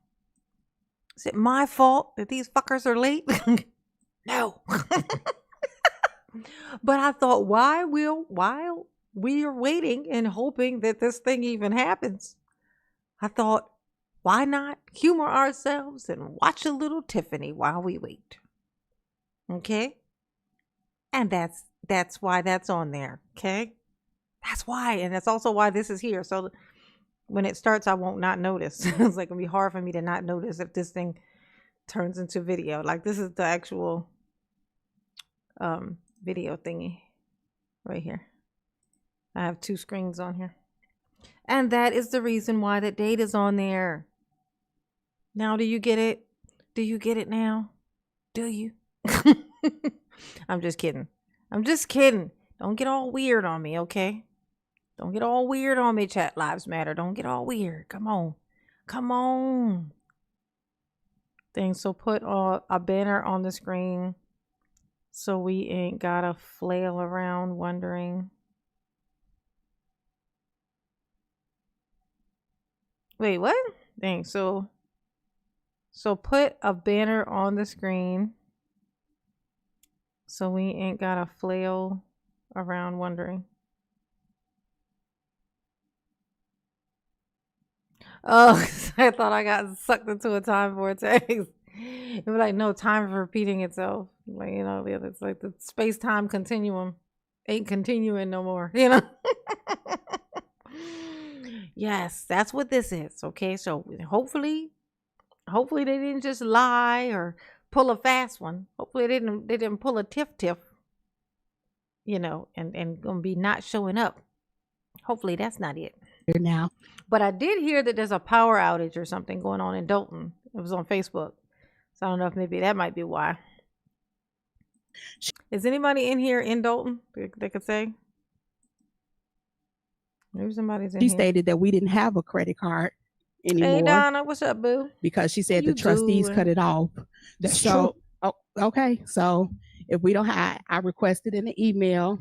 Is it my fault that these fuckers are late? No. But I thought, while we are waiting and hoping that this thing even happens, I thought, why not humor ourselves and watch a little Tiffany while we wait? Okay? And that's why that's on there. Okay? That's why. And that's also why this is here. So when it starts, I won't not notice. It's like, it'll be hard for me to not notice if this thing turns into video. Like, this is the actual video thingy right here. I have 2 screens on here. And that is the reason why the date is on there. Now, do you get it? Do you get it now? Do you? I'm just kidding. Don't get all weird on me, okay? Don't get all weird on me, Chat Lives Matter. Don't get all weird. Come on. Thing. So put a banner on the screen so we ain't gotta flail around wondering. Wait, what? Dang. So put a banner on the screen so we ain't gotta flail around wondering. Oh, I thought I got sucked into a time vortex. It was like, no, time for repeating itself. Like, you know, it's like the space-time continuum ain't continuing no more, you know? Yes, that's what this is, okay? So hopefully they didn't just lie or pull a fast one. Hopefully they didn't pull a tiff, you know, and gonna be not showing up. Hopefully that's not it. Here now. But I did hear that there's a power outage or something going on in Dalton. It was on Facebook. So I don't know if maybe that might be why. Is anybody in here in Dalton that could say? Maybe somebody's in She here. stated that we didn't have a credit card anymore. Hey, Donna, what's up, boo? Because she said You the trustees doing? cut it off. That's so, oh, okay. So if we don't have, I requested in the email,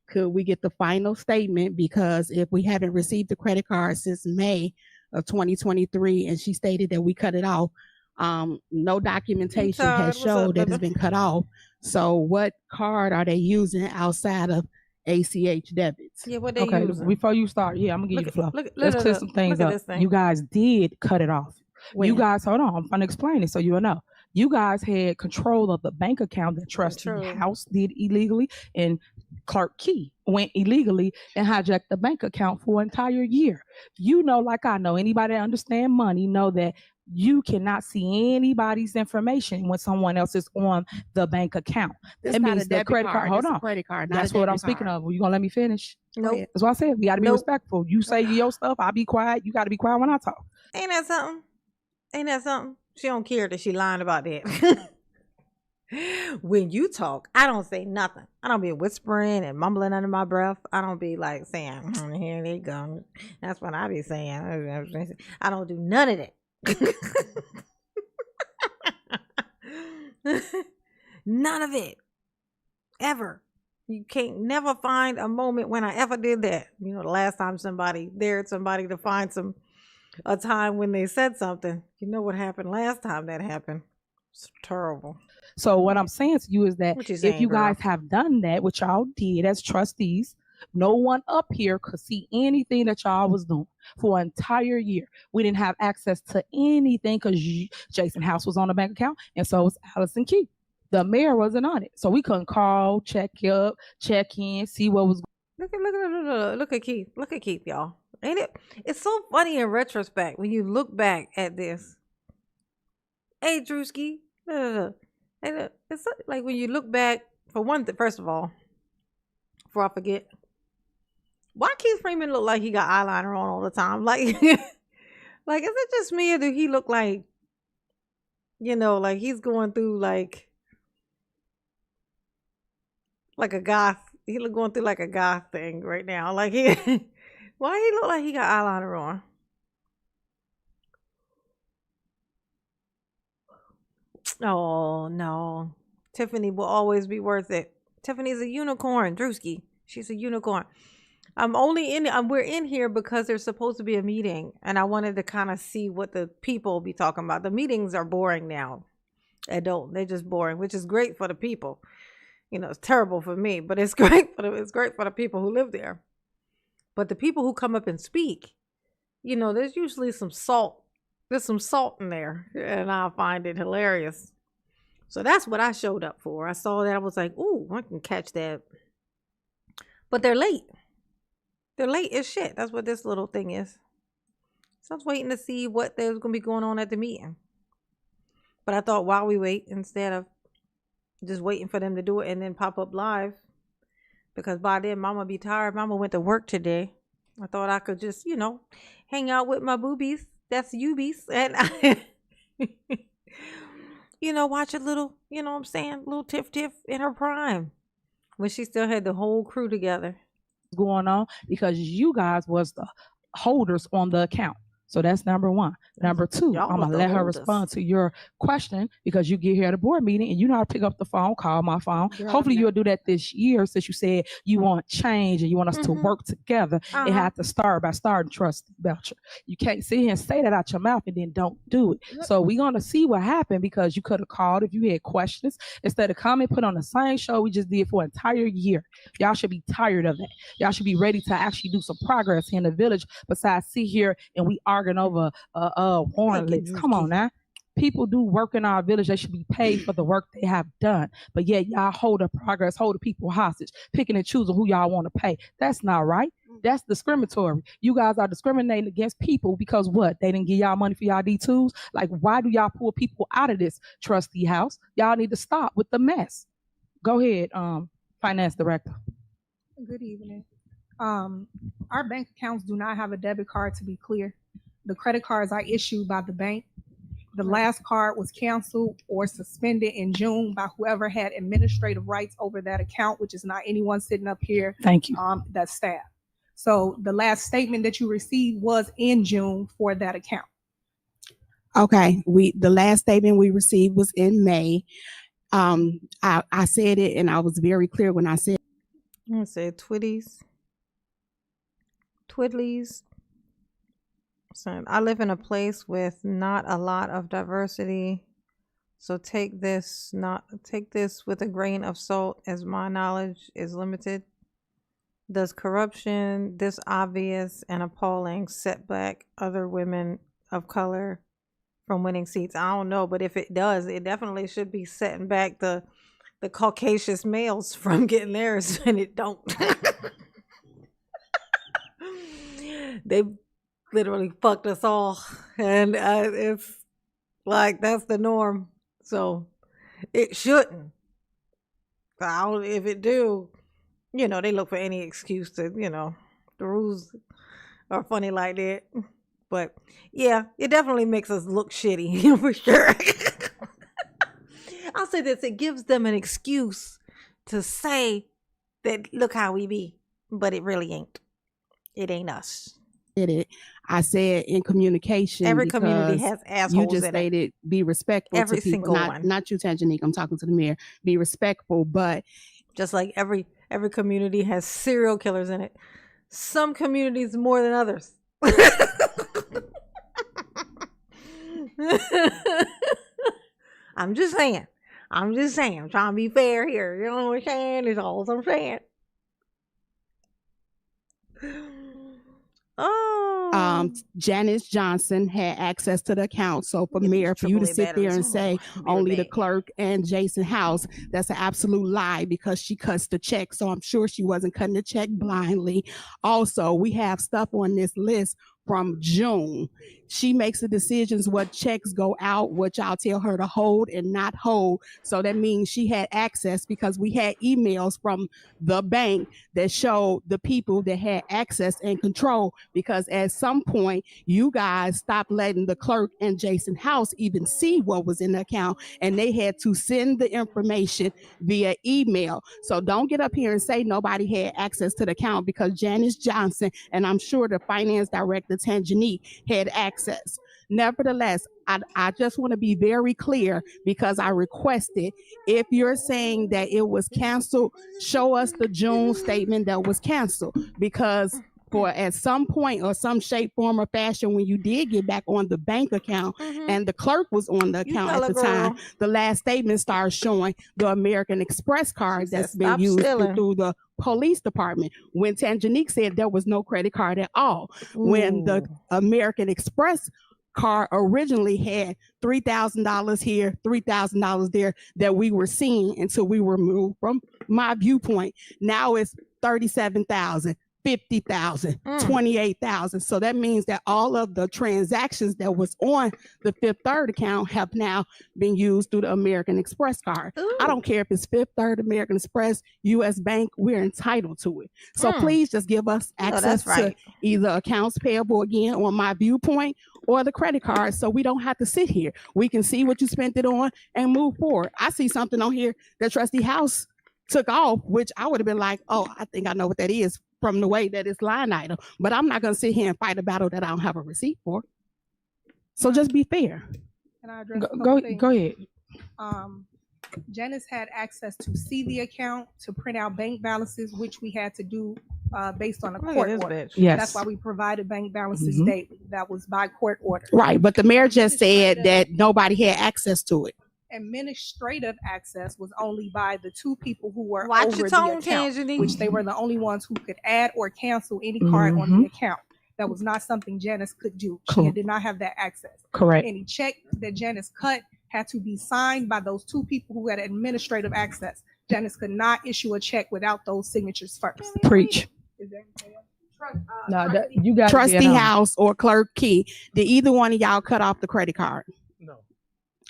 could we get the final statement? Because if we haven't received the credit card since May of 2023, and she stated that we cut it off, no documentation has showed that it's been cut off. So what card are they using outside of ACH debits? Yeah, what they Okay, using? before you start, I'm gonna give you the floor. Let's clear some things look at up. this thing. You guys did cut it off. When? You guys, hold on, I'm gonna explain it so you'll know. You guys had control of the bank account that Trustee House did illegally, and Clerk Key went illegally and hijacked the bank account for an entire year. You know, like I know, anybody that understand money know that you cannot see anybody's information when someone else is on the bank account. This That not means a the debit credit card. Hold It's a on. credit card, not That's a what I'm debit speaking card. of. You gonna let me finish? Nope. That's what I said. We gotta be Nope. respectful. You say your stuff, I'll be quiet. You gotta be quiet when I talk. Ain't that something? She don't care that she lying about that. When you talk, I don't say nothing. I don't be whispering and mumbling under my breath. I don't be like saying, here they go. That's what I be saying. I don't do none of that. None of it. Ever. You can't never find a moment when I ever did that. You know, the last time somebody dared somebody to find a time when they said something. You know what happened last time that happened? It's terrible. So what I'm saying to you is that What you if saying, you girl? guys have done that, which y'all did as trustees, no one up here could see anything that y'all was doing for an entire year. We didn't have access to anything because Jason House was on the bank account, and so was Allison Key. The mayor wasn't on it, so we couldn't call, check up, check in, see what was. Look at Keith. Look at Keith, y'all. Ain't it? It's so funny in retrospect when you look back at this. Hey, Drewski. It's like when you look back, for one thing, first of all, before I forget, why Keith Freeman look like he got eyeliner on all the time? Like, like, is it just me or do he look like, you know, like he's going through like a goth? He look going through like a goth thing right now. Like why he look like he got eyeliner on? Oh no, Tiffany will always be worth it. Tiffany's a unicorn, Drewski. She's a unicorn. We're in here because there's supposed to be a meeting, and I wanted to kind of see what the people be talking about. The meetings are boring now. They're just boring, which is great for the people. You know, it's terrible for me, but it's great for the people who live there. But the people who come up and speak, you know, there's usually some salt. There's some salt in there, and I find it hilarious. So that's what I showed up for. I saw that. I was like, ooh, I can catch that. But they're late. They're late as shit. That's what this little thing is. So I was waiting to see what there's going to be going on at the meeting. But I thought while we wait, instead of just waiting for them to do it and then pop up live, because by then Mama be tired. Mama went to work today. I thought I could just, you know, hang out with my boobies. That's Ubies. And you know, watch a little, you know what I'm saying? Little Tiff in her prime. When she still had the whole crew together. Going on because you guys was the holders on the account. So that's number one. Number two, Y'all I'm was going to the let her holders. respond to your question because you get here at a board meeting and you know how to pick up the phone, call my phone. Girl, Hopefully no. you'll do that this year since you said you want change and you want us to work together. It had to start by starting trusting Belcher. You can't sit here and say that out your mouth and then don't do it. So we're going to see what happened because you could have called if you had questions instead of coming, put on the same show we just did for an entire year. Y'all should be tired of that. Y'all should be ready to actually do some progress in the village besides sit here and we arguing over warrant list. Come on now. People do work in our village. They should be paid for the work they have done. But yet y'all hold the progress, hold the people hostage, picking and choosing who y'all want to pay. That's not right. That's discriminatory. You guys are discriminating against people because what? They didn't give y'all money for y'all D2s? Like, why do y'all pull people out of this trustee house? Y'all need to stop with the mess. Go ahead, Finance Director. Good evening. Our bank accounts do not have a debit card, to be clear. The credit cards are issued by the bank. The last card was canceled or suspended in June by whoever had administrative rights over that account, which is not anyone sitting up here. Thank you. That's staff. So the last statement that you received was in June for that account. Okay, the last statement we received was in May. I said it and I was very clear when I said I'm gonna say Twiddlies. So I live in a place with not a lot of diversity. So take this with a grain of salt, as my knowledge is limited. Does corruption, this obvious and appalling, set back other women of color from winning seats? I don't know, but if it does, it definitely should be setting back the Caucasian males from getting theirs, and it don't. They literally fucked us all, and it's like that's the norm. So it shouldn't. If it do, you know, they look for any excuse to, you know, the rules are funny like that. But yeah, it definitely makes us look shitty for sure. I'll say this: it gives them an excuse to say that look how we be, but it really ain't. It ain't us. I said in communication. Every community has assholes. You just stated be respectful every to people. Single one. Not you, Tangenique. I'm talking to the mayor. Be respectful, but just like every Every community has serial killers in it. Some communities more than others. I'm just saying. I'm trying to be fair here. You know what I'm saying? It's all I'm saying. Oh. Janice Johnson had access to the account. So for Mayor, for you to sit there and say only the clerk and Jason House, that's an absolute lie because she cuts the check. So I'm sure she wasn't cutting the check blindly. Also, we have stuff on this list from June. She makes the decisions what checks go out, what y'all tell her to hold and not hold. So that means she had access because we had emails from the bank that showed the people that had access and control, because at some point you guys stopped letting the clerk and Jason House even see what was in the account, and they had to send the information via email. So don't get up here and say nobody had access to the account, because Janice Johnson and I'm sure the finance director Tanjanique had access. Nevertheless, I just want to be very clear, because I requested, if you're saying that it was canceled, show us the June statement that was canceled, because for at some point or some shape, form, or fashion, when you did get back on the bank account and the clerk was on the account at the time, the last statement starts showing the American Express card that's been used through the police department, when Tanjanique said there was no credit card at all. When the American Express card originally had $3,000 here, $3,000 there that we were seeing until we were moved from my viewpoint. Now it's 37,000. 50,000, 28,000. So that means that all of the transactions that was on the Fifth Third account have now been used through the American Express card. I don't care if it's Fifth Third, American Express, U.S. Bank, we're entitled to it. So please just give us access to either accounts payable again on my viewpoint or the credit card, so we don't have to sit here. We can see what you spent it on and move forward. I see something on here that Trustee House took off, which I would have been like, oh, I think I know what that is from the way that it's line item, but I'm not going to sit here and fight a battle that I don't have a receipt for. So just be fair. Can I address go ahead. Janice had access to see the account, to print out bank balances, which we had to do based on a court order. Yes. That's why we provided bank balances daily. That was by court order. Right, but the mayor just said that nobody had access to it. Administrative access was only by the two people who were Watch over your the tone, account, Tangerine. which they were the only ones who could add or cancel any card on the account. That was not something Janice could do. She did not have that access. Correct. Any check that Janice cut had to be signed by those two people who had administrative access. Janice could not issue a check without those signatures first. Preach. Is there anything else? No, you got Trustee House or Clerk Key, did either one of y'all cut off the credit card? No.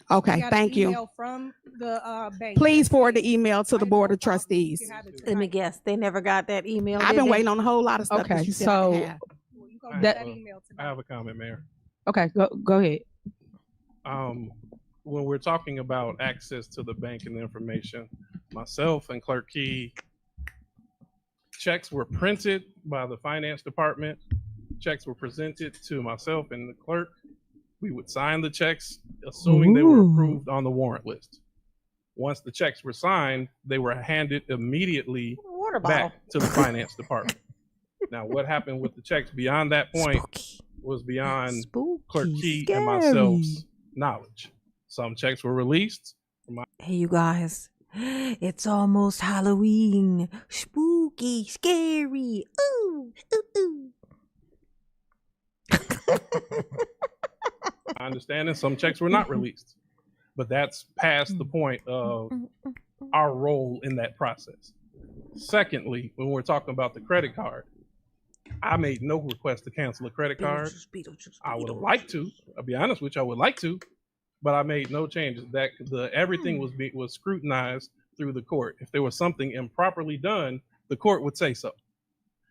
Okay, thank you. From the bank. Please forward the email to the Board of Trustees. Let me guess. They never got that email. I've been waiting on a whole lot of stuff. Okay, that you said so I have. I have a comment, Mayor. Okay, go ahead. When we're talking about access to the bank and the information, myself and Clerk Key, checks were printed by the finance department. Checks were presented to myself and the clerk. We would sign the checks, assuming they were approved on the warrant list. Once the checks were signed, they were handed immediately back to the finance department. Now, what happened with the checks beyond that point was beyond Clerk Key and myself's knowledge. Some checks were released. Hey, you guys, it's almost Halloween. Spooky, scary. Ooh, ooh, ooh. I understand that some checks were not released, but that's past the point of our role in that process. Secondly, when we're talking about the credit card, I made no request to cancel a credit card. I would have liked to. I'll be honest with you, I would like to, but I made no changes. That everything was scrutinized through the court. If there was something improperly done, the court would say so.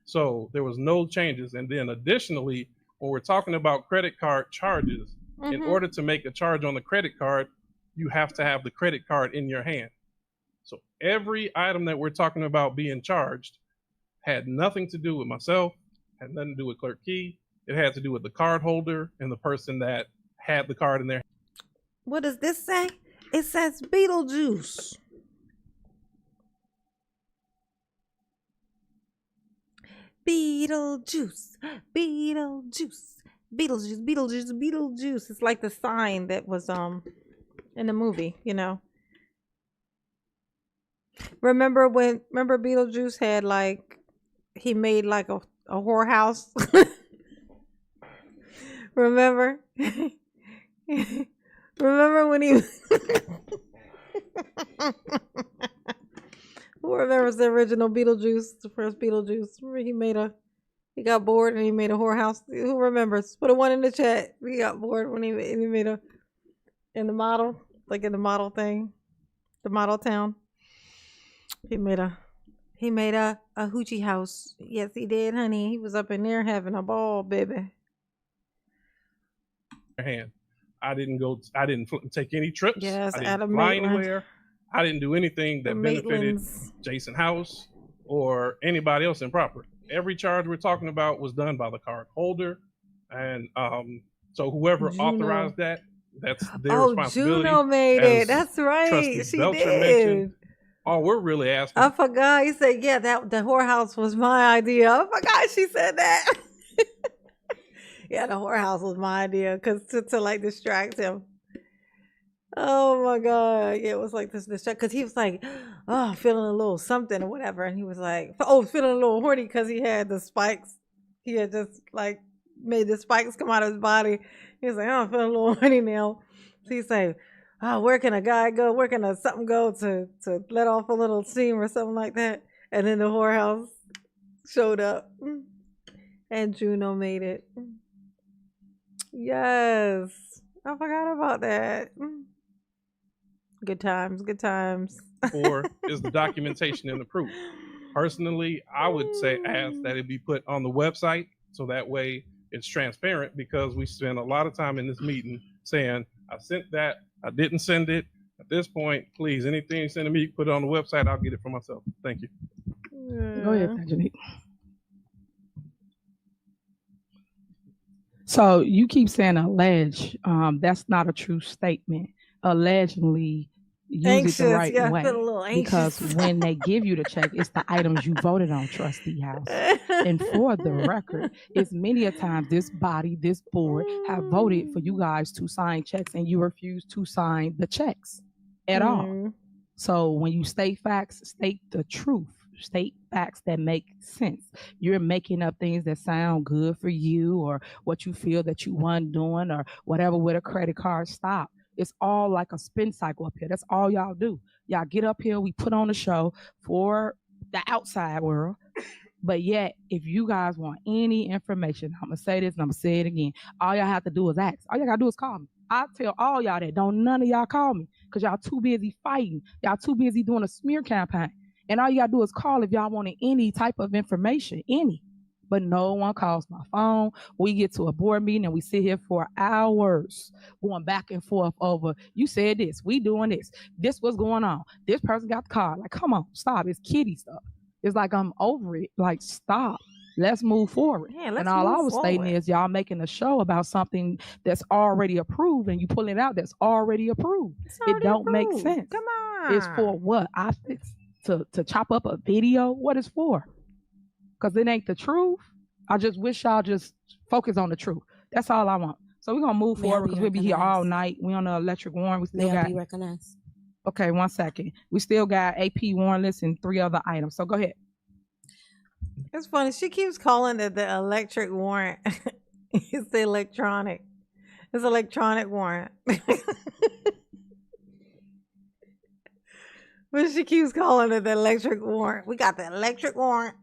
So there was no changes. And then additionally, when we're talking about credit card charges, in order to make a charge on the credit card, you have to have the credit card in your hand. So every item that we're talking about being charged had nothing to do with myself, had nothing to do with Clerk Key. It had to do with the card holder and the person that had the card in their hand. What does this say? It says Beetlejuice. Beetlejuice, Beetlejuice, Beetlejuice, Beetlejuice, Beetlejuice. It's like the sign that was in the movie, you know. Remember Beetlejuice had like he made like a whorehouse? Remember? Remember when he who remembers the original Beetlejuice, the first Beetlejuice? Remember he got bored and he made a whorehouse. Who remembers? Put a one in the chat. He got bored when he made in the model, like in the model thing, the model town. He made a hoochie house. Yes, he did, honey. He was up in there having a ball, baby. Hand. I didn't take any trips. Yes, I didn't Adam fly Maitland. anywhere. I didn't do anything that benefited Jason House or anybody else improper. Every charge we're talking about was done by the card holder. And so whoever authorized that, that's their responsibility. Juno made it. That's right. Trustee She Belcher did. mentioned. All we're really asking. I forgot. He said, yeah, that the whorehouse was my idea. I forgot she said that. Yeah, the whorehouse was my idea because to like distract him. Oh my God. Yeah, it was like this distract because he was like, oh, feeling a little something or whatever. And he was like, oh, feeling a little horny because he had the spikes. He had just like made the spikes come out of his body. He was like, oh, I'm feeling a little horny now. So he's like, oh, where can a guy go? Where can something go to let off a little steam or something like that? And then the whorehouse showed up. And Juno made it. Yes. I forgot about that. Good times, good times. 4 is the documentation and the proof. Personally, I would say ask that it be put on the website so that way it's transparent, because we spend a lot of time in this meeting saying, I sent that, I didn't send it. At this point, please, anything you send to me, put it on the website. I'll get it for myself. Thank you. Go ahead, Janique. So you keep saying allege. That's not a true statement. Allegedly, use it the right way. I feel a little anxious. Because when they give you the check, it's the items you voted on, Trustee House. And for the record, it's many a times this body, this board have voted for you guys to sign checks and you refuse to sign the checks at all. So when you state facts, state the truth. State facts that make sense. You're making up things that sound good for you or what you feel that you want doing or whatever with a credit card. Stop. It's all like a spin cycle up here. That's all y'all do. Y'all get up here, we put on a show for the outside world. But yet, if you guys want any information, I'm going to say this and I'm going to say it again. All y'all have to do is ask. All y'all got to do is call me. I tell all y'all that. Don't none of y'all call me because y'all too busy fighting. Y'all too busy doing a smear campaign. And all you gotta do is call if y'all wanted any type of information, any. But no one calls my phone. We get to a board meeting and we sit here for hours going back and forth over, you said this, we doing this, this what's going on, this person got the card. Like, come on, stop. It's kiddie stuff. It's like I'm over it. Like, stop. Let's move forward. Yeah, and all I was stating is y'all making a show about something that's already approved and you pulling it out that's already approved. It don't make sense. Come on. It's for what? Optics? To chop up a video? What is for? Because it ain't the truth. I just wish y'all just focus on the truth. That's all I want. So we're gonna move forward because we'll be here all night. We on the electric warrant. We still got. Be recognized. Okay, 1 second. We still got AP warrant list and 3 other items. So go ahead. It's funny. She keeps calling it the electric warrant. It's the electronic. It's electronic warrant. But she keeps calling it the electric warrant. We got the electric warrant.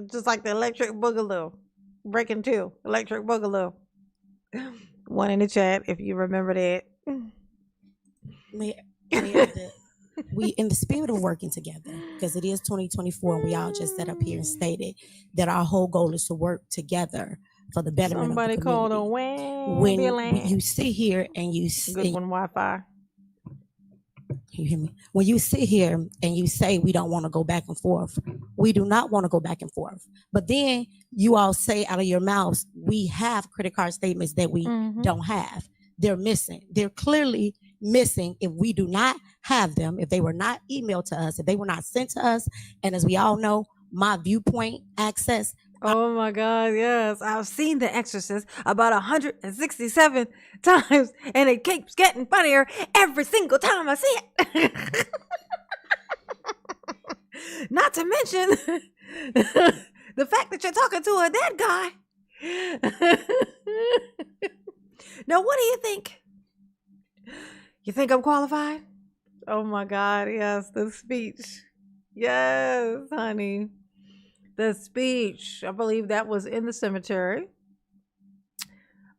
Just like the electric boogaloo. Breaking 2. Electric boogaloo. 1 in the chat if you remember that. We, in the spirit of working together, because it is 2024 and we all just sat up here and stated that our whole goal is to work together for the betterment Somebody of the community. called a wham. When you sit here and you Good one, Wi-Fi. You hear me? When you sit here and you say we don't want to go back and forth, we do not want to go back and forth. But then you all say out of your mouths, we have credit card statements that we don't have. They're missing. They're clearly missing if we do not have them, if they were not emailed to us, if they were not sent to us. And as we all know, my viewpoint access Oh my God, yes. I've seen The Exorcist about 167 times, and it keeps getting funnier every single time I see it. Not to mention the fact that you're talking to a dead guy. Now, what do you think? You think I'm qualified? Oh my God, yes, the speech. Yes, honey. The speech. I believe that was in the cemetery.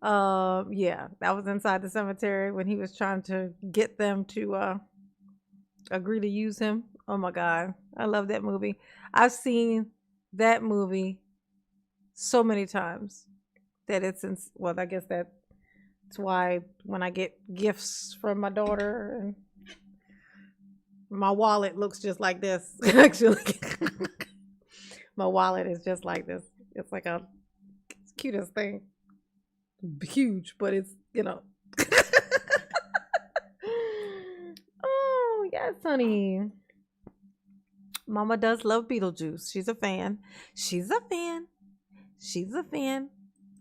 Yeah, that was inside the cemetery when he was trying to get them to agree to use him. Oh my God, I love that movie. I've seen that movie so many times that well, I guess that's why when I get gifts from my daughter, and my wallet looks just like this. Actually, my wallet is just like this. It's like it's cutest thing. Huge, but it's, Oh, yes, honey. Mama does love Beetlejuice. She's a fan. She's a fan. She's a fan.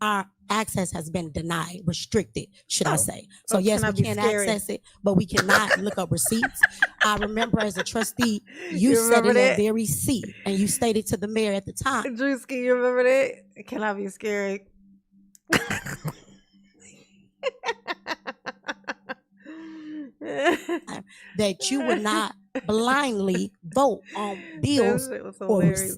Our access has been denied, restricted, should I say. So Oh, yes, can I we be can scary? access it, but we cannot look up receipts. I remember as a trustee, you You sat remember in that that? very seat and you stated to the mayor at the time Drewski, you remember that? Can I be scary? that you would not blindly vote on bills That was or hilarious.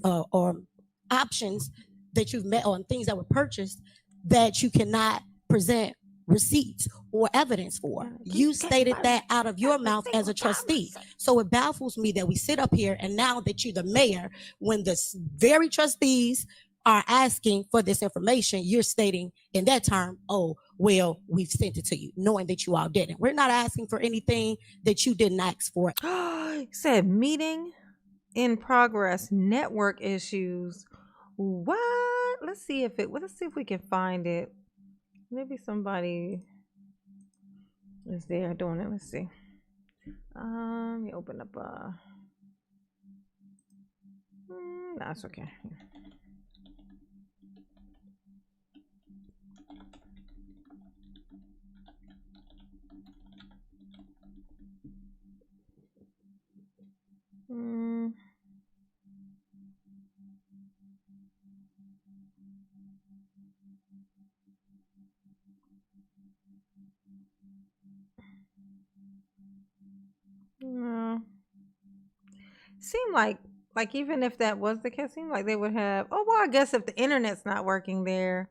options that you've met on things that were purchased that you cannot present receipts or evidence for. You stated that out of your mouth as a trustee. So it baffles me that we sit up here and now that you're the mayor, when the very trustees are asking for this information, you're stating in that term, oh, well, we've sent it to you, knowing that you all didn't. We're not asking for anything that you didn't ask for. He said meeting in progress, network issues. What? Let's see if we can find it. Maybe somebody is there doing it. Let's see. Let me open up no, it's okay. No. Seemed like even if that was the case, seemed like they would have. Oh well, I guess if the internet's not working there,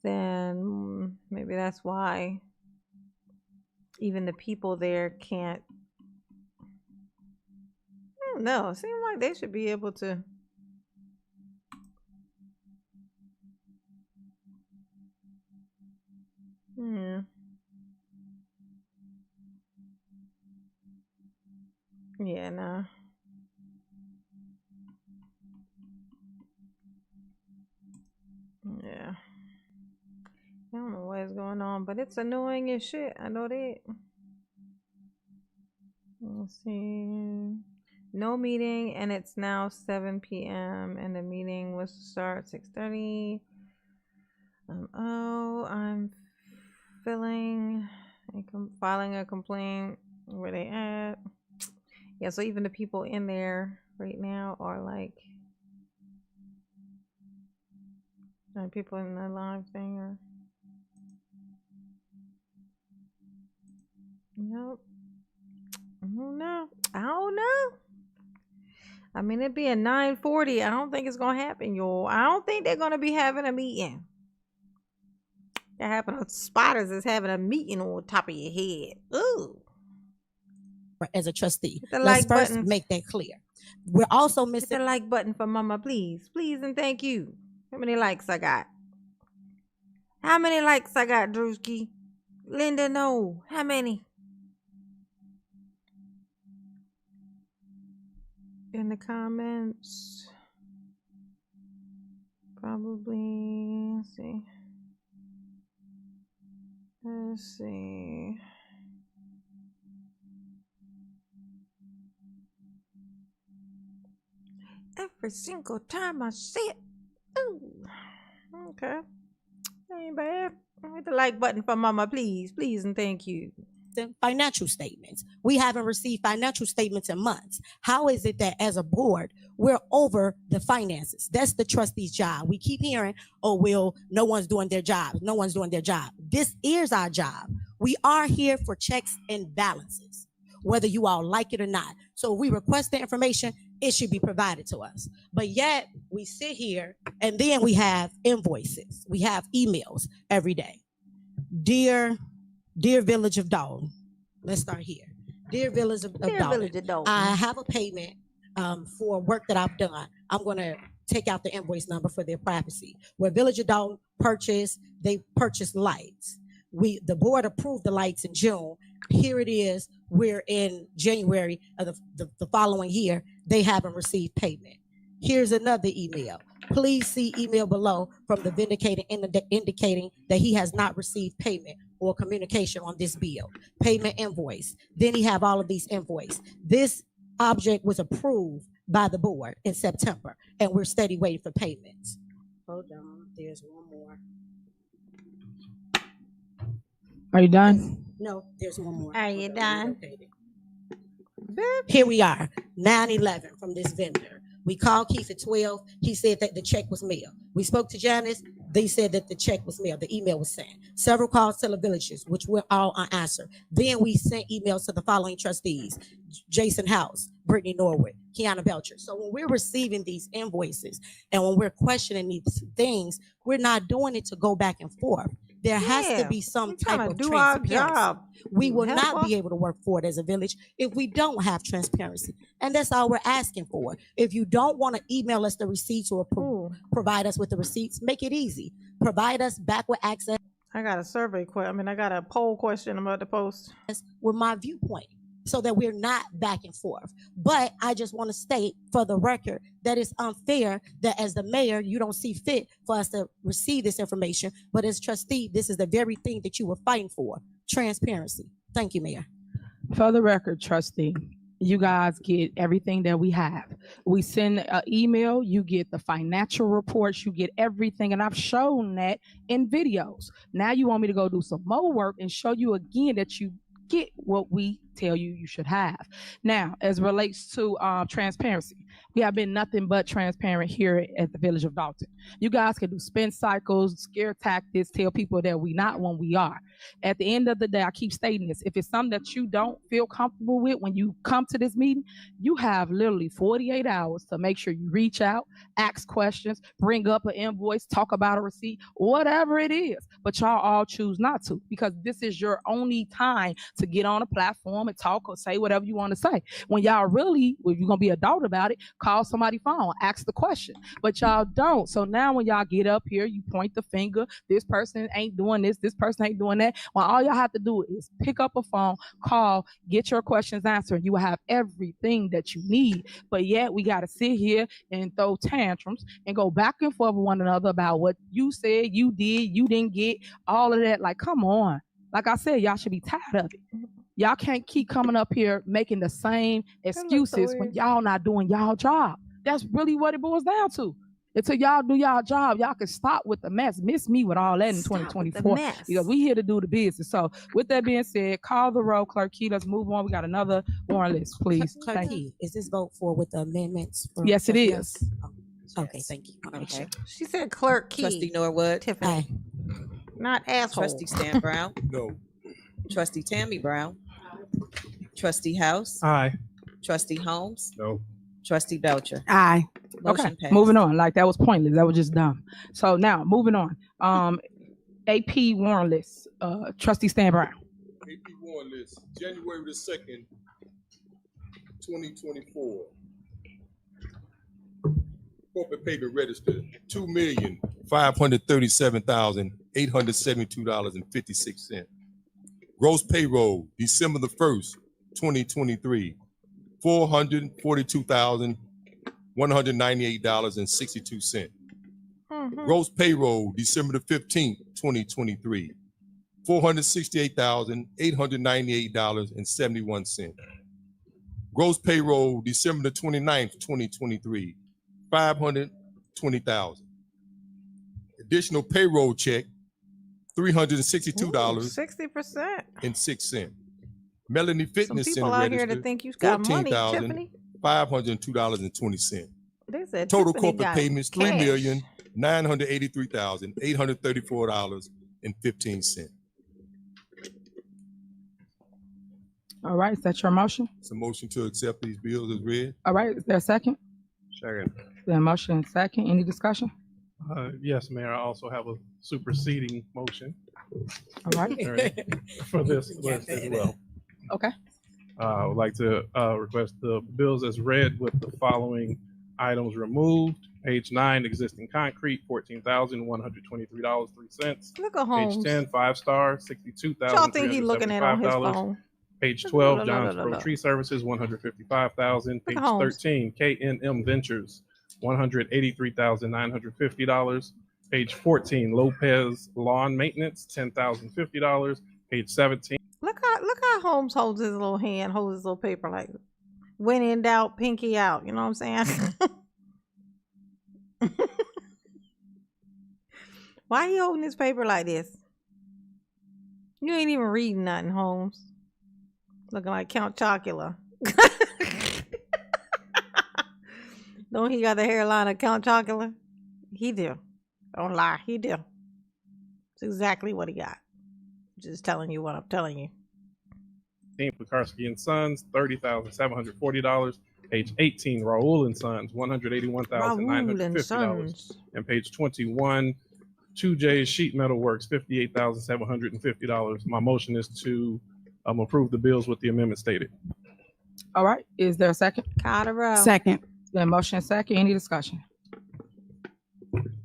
then maybe that's why even the people there can't. I don't know. It seemed like they should be able to. Yeah, no. Yeah. I don't know what is going on, but it's annoying as shit. I know that. Let's see. No meeting, and it's now 7 p.m. and the meeting was to start 6:30. I'm filing a complaint. Where they at? Yeah, so even the people in there right now are like, people in the live thing are. Nope. I don't know. I mean, it'd be a 9:40. I don't think it's gonna happen, y'all. I don't think they're gonna be having a meeting. They're having spiders is having a meeting on top of your head. Ooh. As a trustee, the let's like first button. make that clear. We're also Hit missing the like button for Mama, please, please, and thank you. How many likes I got? How many likes I got, Drewski? Linda, no. How many? In the comments. Probably. Let's see. Let's see. Every single time I see it. Ooh. Okay. Ain't bad. Hit the like button for mama, please. Please and thank you. The financial statements. We haven't received financial statements in months. How is it that as a board, we're over the finances? That's the trustee's job. We keep hearing, oh, well, no one's doing their job. No one's doing their job. This is our job. We are here for checks and balances, whether you all like it or not. So if we request the information, it should be provided to us. But yet we sit here and then we have invoices. We have emails every day. Dear Village of Dalton, let's start here. Dear Village of Dalton, I have a payment for work that I've done. I'm going to take out the invoice number for their privacy. Where Village of Dalton they purchased lights. The board approved the lights in June. Here it is. We're in January of the following year. They haven't received payment. Here's another email. Please see email below from the vindicator indicating that he has not received payment or communication on this bill. Payment invoice. Then he have all of these invoices. This object was approved by the board in September, and we're steady waiting for payments. Hold on, there's one more. Are you done? No, there's one more. Are you done? Here we are, 9/11 from this vendor. We called Keith at 12. He said that the check was mailed. We spoke to Janice. They said that the check was mailed. The email was sent. Several calls to the villages, which were all unanswered. Then we sent emails to the following trustees: Jason House, Brittany Norwood, Kiana Belcher. So when we're receiving these invoices and when we're questioning these things, we're not doing it to go back and forth. There has to be some type of transparency. We will not be able to work for it as a village if we don't have transparency. And that's all we're asking for. If you don't want to email us the receipts or provide us with the receipts, make it easy. Provide us back with access. I got a survey question. I got a poll question I'm about to post. With my viewpoint, so that we're not back and forth. But I just want to state for the record that it's unfair that as the mayor, you don't see fit for us to receive this information. But as trustee, this is the very thing that you were fighting for: transparency. Thank you, Mayor. For the record, trustee, you guys get everything that we have. We send an email, you get the financial reports, you get everything. And I've shown that in videos. Now you want me to go do some more work and show you again that you get what we tell you you should have. Now, as relates to transparency, we have been nothing but transparent here at the Village of Dalton. You guys can do spin cycles, scare tactics, tell people that we not when we are. At the end of the day, I keep stating this: if it's something that you don't feel comfortable with when you come to this meeting, you have literally 48 hours to make sure you reach out, ask questions, bring up an invoice, talk about a receipt, whatever it is. But y'all all choose not to, because this is your only time to get on a platform and talk or say whatever you want to say. When y'all really, if you're gonna be adult about it, call somebody's phone, ask the question. But y'all don't. So now when y'all get up here, you point the finger: this person ain't doing this person ain't doing that. Well, all y'all have to do is pick up a phone, call, get your questions answered. You will have everything that you need. But yet we gotta sit here and throw tantrums and go back and forth with one another about what you said, you did, you didn't get, all of that. Like, come on. Like I said, y'all should be tired of it. Y'all can't keep coming up here making the same excuses when y'all not doing y'all job. That's really what it boils down to. Until y'all do y'all job, y'all can stop with the mess. Miss me with all that in 2024, because we here to do the business. So with that being said, call the roll, Clerk Key. Let's move on. We got another warrant list, please. Clerk Key, is this vote for with the amendments? Yes, it is. Okay, thank you. Okay. She said Clerk Key. Trustee Norwood. Tiffany. Not asshole. Trustee Stan Brown. No. Trustee Tammy Brown. Trustee House. Aye. Trustee Holmes. No. Trustee Belcher. Aye. Motion passed. Moving on. Like, that was pointless. That was just dumb. So now moving on. AP warrant list. Trustee Stan Brown. AP warrant list, January the 2nd, 2024. Corporate payment register, $2,537,872.56. Gross payroll, December the 1st, 2023, $442,198.62. Gross payroll, December the 15th, 2023, $468,898.71. Gross payroll, December the 29th, 2023, $520,000. Additional payroll check, $362.06. 60%. Melanie Some Fitness people Center out here register, that think you got money, Tiffany. $14,502.20. They said Total Tiffany corporate got payments, cash. $3,983,834.15. All right, is that your motion? It's a motion to accept these bills as read. All right, is there a second? Second. There a motion and second. Any discussion? Yes, Mayor. I also have a superseding motion. All right. For this list as well. Okay. I would like to request the bills as read with the following items removed. Page 9, existing concrete, $14,123.03. Look at Holmes. Page 10, 5-star, Y'all think he looking at on his $62,375. phone? Page 12, Johnsboro Tree Services, $155,000. Page 13, K&M Ventures, $183,950. Page 14, Lopez Lawn Maintenance, $10,050. Page 17. Look how Holmes holds his little hand, holds his little paper like when in doubt, pinky out. You know what I'm saying? Why he holding his paper like this? You ain't even reading nothing, Holmes. Looking like Count Chocula. Don't he got the hairline of Count Chocula? He do. Don't lie, he do. It's exactly what he got. Just telling you what I'm telling you. Team Pekarsky and Sons, $30,740. Page 18, Raoul and Sons, $181,950. And page 21, 2J Sheet Metal Works, $58,750. My motion is to approve the bills with the amendment stated. All right, is there a second? Second. Then motion and second. Any discussion?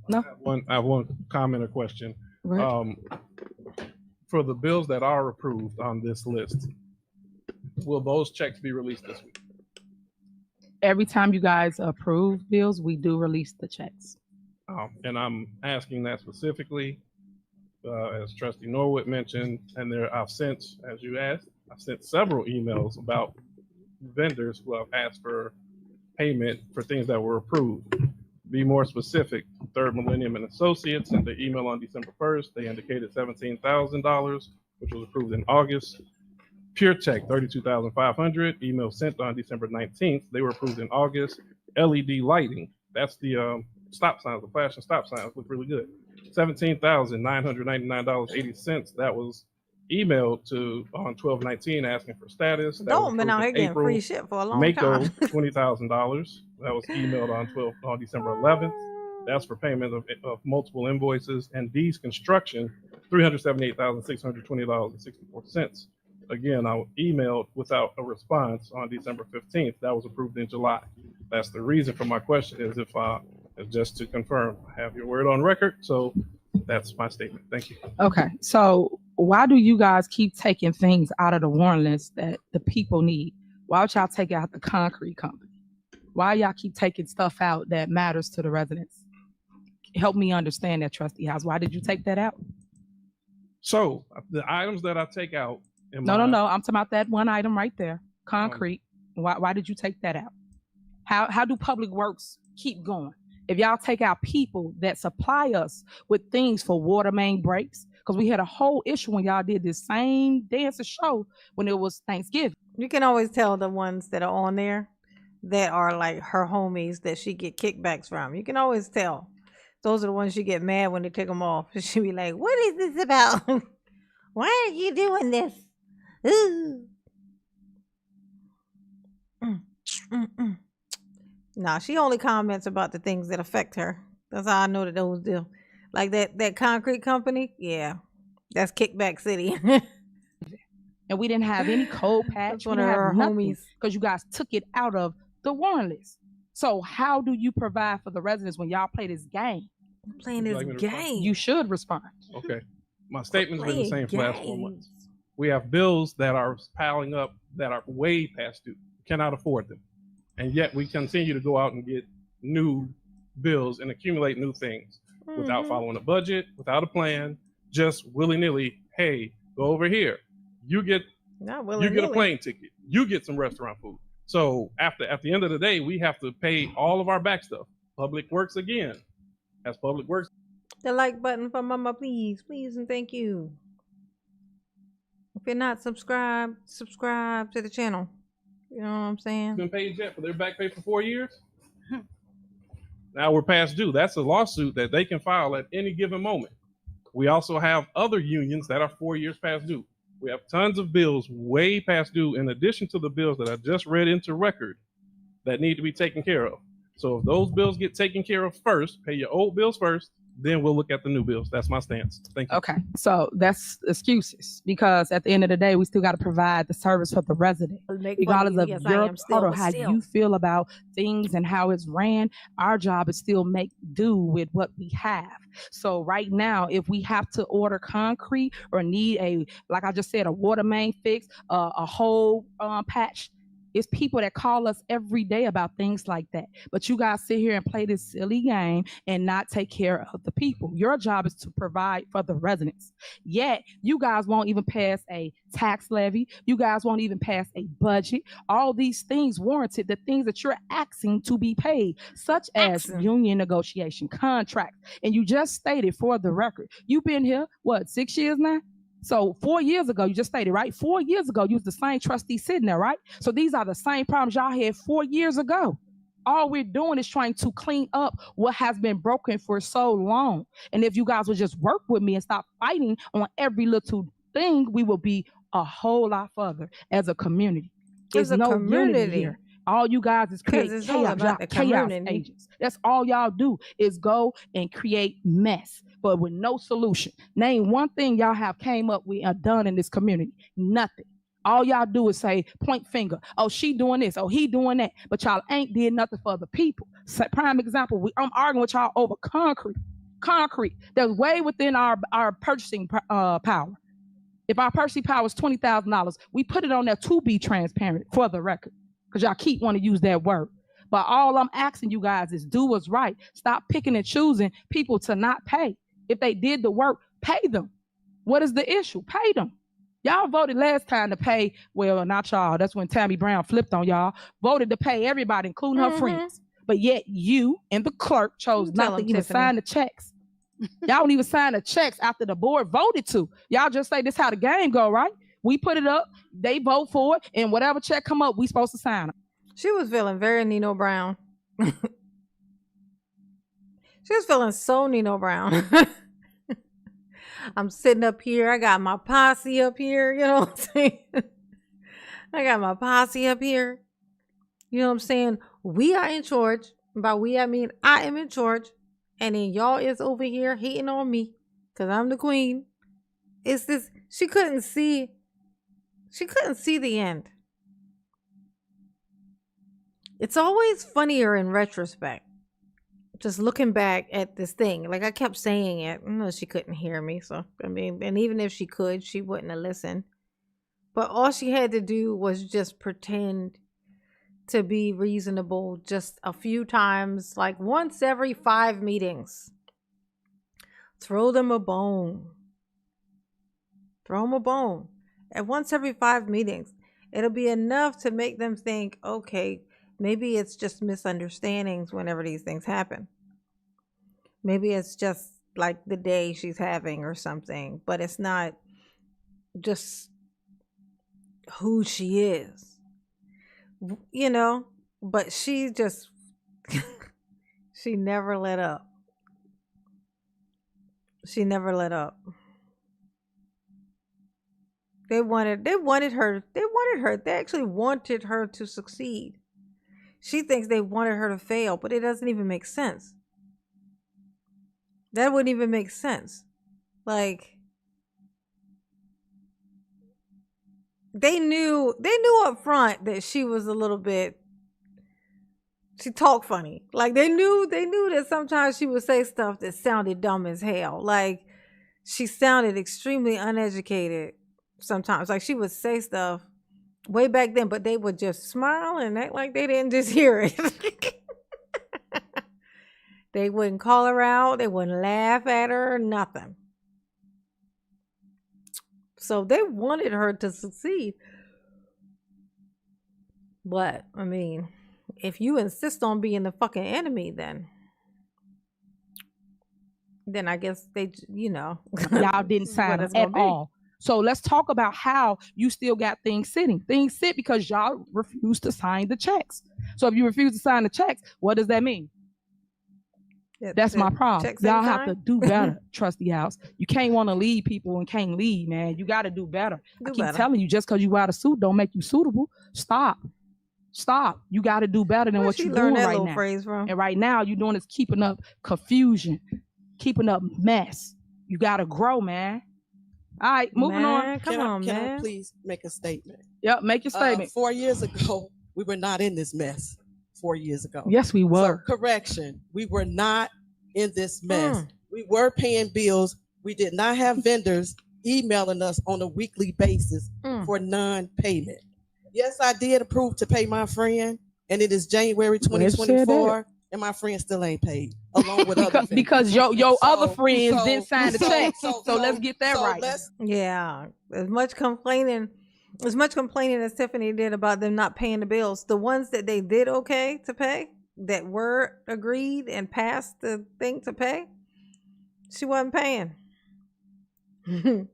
No. I have one comment or question. Right. For the bills that are approved on this list, will those checks be released this week? Every time you guys approve bills, we do release the checks. And I'm asking that specifically, as Trustee Norwood mentioned, and I've sent, as you asked, I've sent several emails about vendors who have asked for payment for things that were approved. Be more specific, Third Millennium and Associates sent the email on December 1st. They indicated $17,000, which was approved in August. Pure Tech, $32,500, email sent on December 19th. They were approved in August. LED lighting, that's the stop signs, the flashing stop signs look really good. $17,999.80. That was emailed to on 12/19 asking for status. Don't been out here getting free shit for a long Mako, time. $20,000. That was emailed on December 11th. That's for payment of multiple invoices. And D's Construction, $378,620.64. Again, I emailed without a response on December 15th. That was approved in July. That's the reason for my question is just to confirm. I have your word on record. So that's my statement. Thank you. Okay. So why do you guys keep taking things out of the warrant list that the people need? Why would y'all take out the concrete company? Why y'all keep taking stuff out that matters to the residents? Help me understand that, Trustee House. Why did you take that out? So the items that I take out. No. I'm talking about that one item right there, concrete. Why did you take that out? How do public works keep going? If y'all take out people that supply us with things for water main breaks, because we had a whole issue when y'all did this same dance show when it was Thanksgiving. You can always tell the ones that are on there that are like her homies that she get kickbacks from. You can always tell. Those are the ones she get mad when they take them off. She be like, "What is this about? Why are you doing this?" Ooh. Nah, she only comments about the things that affect her. That's how I know that those do. Like that concrete company, yeah, that's Kickback City. And we didn't have any cold patch. That's one of her homies. Because you guys took it out of the warrant list. So how do you provide for the residents when y'all play this game? I'm playing this game. You should respond. Okay. My statement's been the same for the last 4 months. We have bills that are piling up that are way past due. Cannot afford them. And yet we continue to go out and get new bills and accumulate new things without following a budget, without a plan, just willy-nilly. Hey, go over here. You get a plane ticket. You get some restaurant food. So at the end of the day, we have to pay all of our back stuff. Public Works again. As Public Works. the like button for mama, please. Please and thank you. If you're not subscribed, subscribe to the channel. You know what I'm saying? Been paid yet for their back pay for 4 years? Now we're past due. That's a lawsuit that they can file at any given moment. We also have other unions that are 4 years past due. We have tons of bills way past due in addition to the bills that I just read into record that need to be taken care of. So if those bills get taken care of first, pay your old bills first, then we'll look at the new bills. That's my stance. Thank you. Okay, so that's excuses because at the end of the day, we still got to provide the service for the resident. Regardless of how you feel about things and how it's ran, our job is still make do with what we have. So right now, if we have to order concrete or need like I just said, a water main fix, a whole patch, it's people that call us every day about things like that. But you guys sit here and play this silly game and not take care of the people. Your job is to provide for the residents. Yet, you guys won't even pass a tax levy. You guys won't even pass a budget. All these things warranted the things that you're asking to be paid, such as union negotiation, contracts. And you just stated for the record, you've been here, 6 years now? So 4 years ago, you just stated, right? 4 years ago, you was the same trustee sitting there, right? So these are the same problems y'all had 4 years ago. All we're doing is trying to clean up what has been broken for so long. And if you guys would just work with me and stop fighting on every little thing, we will be a whole lot further as a community. There's no unity here. All you guys is create chaos, y'all chaos agents. That's all y'all do is go and create mess, but with no solution. Name one thing y'all have came up with and done in this community. Nothing. All y'all do is say, point finger. Oh, she doing this. Oh, he doing that. But y'all ain't did nothing for the people. So, prime example, I'm arguing with y'all over concrete. Concrete. That's way within our purchasing power. If our purchasing power is $20,000, we put it on there to be transparent for the record. Because y'all keep wanting to use that word. But all I'm asking you guys is do what's right. Stop picking and choosing people to not pay. If they did the work, pay them. What is the issue? Pay them. Y'all voted last time to pay, well, not y'all. That's when Tammy Brown flipped on y'all. Voted to pay everybody, including her friends. But yet you and the clerk chose not to even sign the checks. Y'all don't even sign the checks after the board voted to. Y'all just say this how the game go, right? We put it up, they vote for it, and whatever check come up, we supposed to sign it. She was feeling very Nino Brown. She was feeling so Nino Brown. I'm sitting up here. I got my posse up here. You know what I'm saying? I got my posse up here. You know what I'm saying? We are in charge. By we, I mean I am in charge. And then y'all is over here hating on me because I'm the queen. It's this. She couldn't see the end. It's always funnier in retrospect. Just looking back at this thing. Like I kept saying it. No, she couldn't hear me. So, I mean, and even if she could, she wouldn't have listened. But all she had to do was just pretend to be reasonable just a few times. Like once every 5 meetings. Throw them a bone. Throw them a bone. And once every 5 meetings, it'll be enough to make them think, okay, maybe it's just misunderstandings whenever these things happen. Maybe it's just like the day she's having or something, but it's not just who she is, you know, but she just, she never let up. She never let up. They actually wanted her to succeed. She thinks they wanted her to fail, but it doesn't even make sense. That wouldn't even make sense. Like, they knew up front that she was a little bit, she talked funny. Like they knew that sometimes she would say stuff that sounded dumb as hell. Like she sounded extremely uneducated sometimes. Like she would say stuff way back then, but they would just smile and act like they didn't just hear it. They wouldn't call her out. They wouldn't laugh at her, nothing. So they wanted her to succeed. But, I mean, if you insist on being the fucking enemy, then Then I guess they, Y'all didn't sign it's them at gonna be. all. So let's talk about how you still got things sitting. Things sit because y'all refuse to sign the checks. So if you refuse to sign the checks, what does that mean? That's my problem. Y'all have to do better, Trustee House. You can't want to lead people and can't lead, man. You got to do better. I keep telling you, just because you wear a suit don't make you suitable. Stop. You got to do better than what you're doing right now. Phrase from? And right now, you're doing is keeping up confusion, keeping up mess. You got to grow, man. All right, moving on. Come on, Can man. I please make a statement? Yep, make your statement. 4 years ago, we were not in this mess. 4 years ago. Yes, we were. So, correction. We were not in this mess. We were paying bills. We did not have vendors emailing us on a weekly basis for non-payment. Yes, I did approve to pay my friend, and it is January 2024, and my friend still ain't paid, along with other because your other friends didn't sign the check. So let's get that right. Yeah, as much complaining as Tiffany did about them not paying the bills, the ones that they did okay to pay, that were agreed and passed the thing to pay, she wasn't paying. She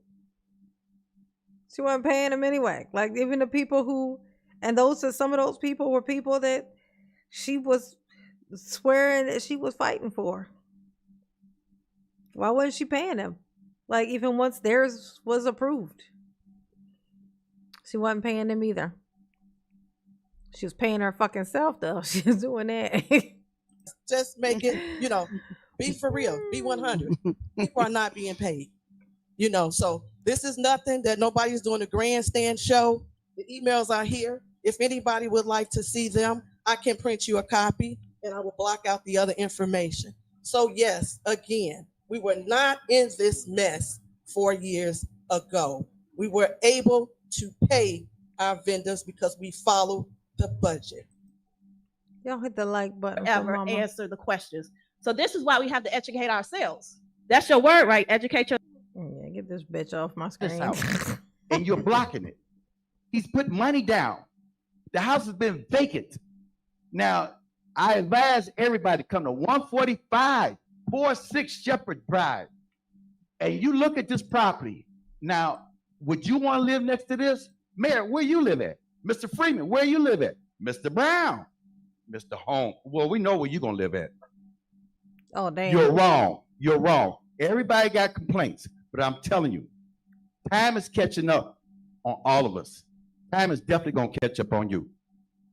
wasn't paying them anyway. Like even the people who, and some of those people were people that she was swearing that she was fighting for. Why wasn't she paying them? Like even once theirs was approved, she wasn't paying them either. She was paying her fucking self though. She was doing that. Just make it, be for real, be 100. People are not being paid, so this is nothing that nobody's doing a grandstand show. The emails are here. If anybody would like to see them, I can print you a copy and I will block out the other information. So yes, again, we were not in this mess 4 years ago. We were able to pay our vendors because we followed the budget. Y'all hit the like button. Ever answer the questions. So this is why we have to educate ourselves. That's your word, right? Educate your. Yeah, get this bitch off my screen. And you're blocking it. He's put money down. The house has been vacant. Now, I advise everybody to come to 14546 Shepherd Drive. And you look at this property. Now, would you want to live next to this? Mayor, where you live at? Mr. Freeman, where you live at? Mr. Brown, Mr. Holmes. Well, we know where you're going to live at. Oh, damn. You're wrong. You're wrong. Everybody got complaints, but I'm telling you, time is catching up on all of us. Time is definitely going to catch up on you.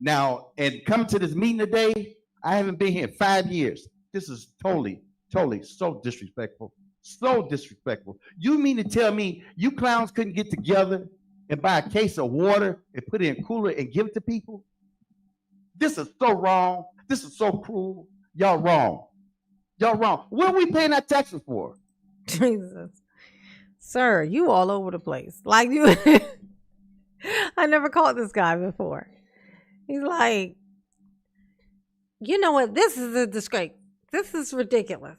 Now, and coming to this meeting today, I haven't been here in 5 years. This is totally so disrespectful. So disrespectful. You mean to tell me you clowns couldn't get together and buy a case of water and put it in a cooler and give it to people? This is so wrong. This is so cruel. Y'all wrong. Y'all wrong. What are we paying our taxes for? Jesus. Sir, you all over the place. Like you I never caught this guy before. He's like, you know what? This is a disgrace. This is ridiculous.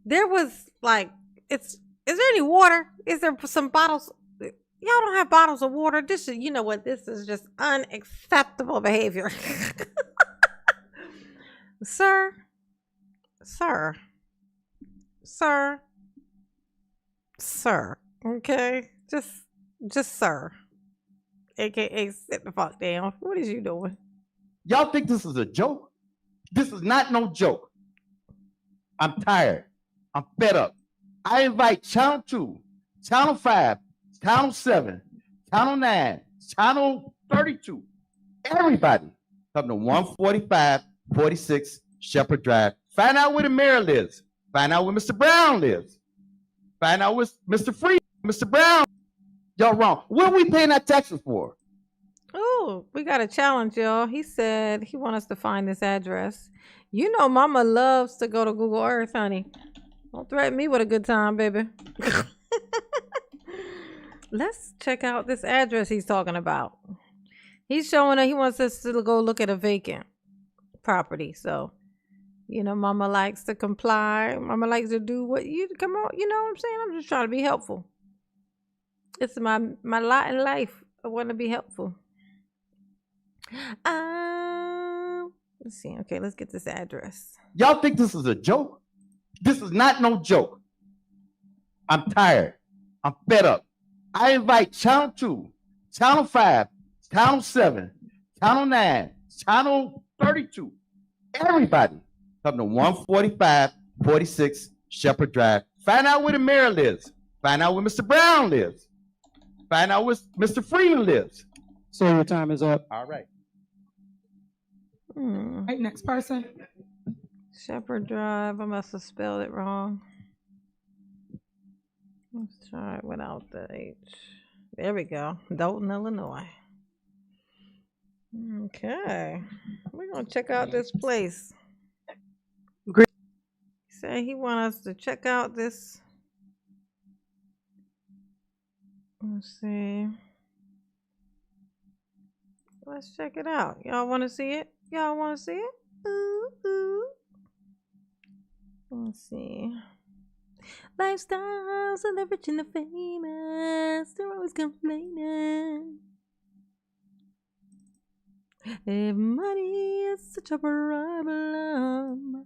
There was like, is there any water? Is there some bottles? Y'all don't have bottles of water. This is, you know what? This is just unacceptable behavior. Sir. Okay? Just sir. AKA sit the fuck down. What is you doing? Y'all think this is a joke? This is not no joke. I'm tired. I'm fed up. I invite Channel 2, Channel 5, Channel 7, Channel 9, Channel 32, everybody come to 14546 Shepherd Drive. Find out where the mayor lives. Find out where Mr. Brown lives. Find out where Mr. Free, Mr. Brown. Y'all wrong. What are we paying our taxes for? Oh, we got a challenge, y'all. He said he wants us to find this address. You know Mama loves to go to Google Earth, honey. Don't threaten me with a good time, baby. Let's check out this address he's talking about. He's showing that he wants us to go look at a vacant property. So, Mama likes to comply. Mama likes to do what you come on. You know what I'm saying? I'm just trying to be helpful. It's my lot in life. I want to be helpful. Let's see. Okay, let's get this address. Y'all think this is a joke? This is not no joke. I'm tired. I'm fed up. I invite Channel 2, Channel 5, Channel 7, Channel 9, Channel 32, everybody come to 145 46 Shepherd Drive. Find out where the mayor lives. Find out where Mr. Brown lives. Find out where Mr. Freeman lives. So your time is up. All right. Right, next person. Shepherd Drive. I must have spelled it wrong. Let's try it without the H. There we go. Dalton, Illinois. Okay. We're going to check out this place. He said he wants us to check out this. Let's see. Let's check it out. Y'all want to see it? Y'all want to see it? Ooh, ooh. Let's see. Lifestyles of the rich and the famous. They're always complaining. If money is such a problem,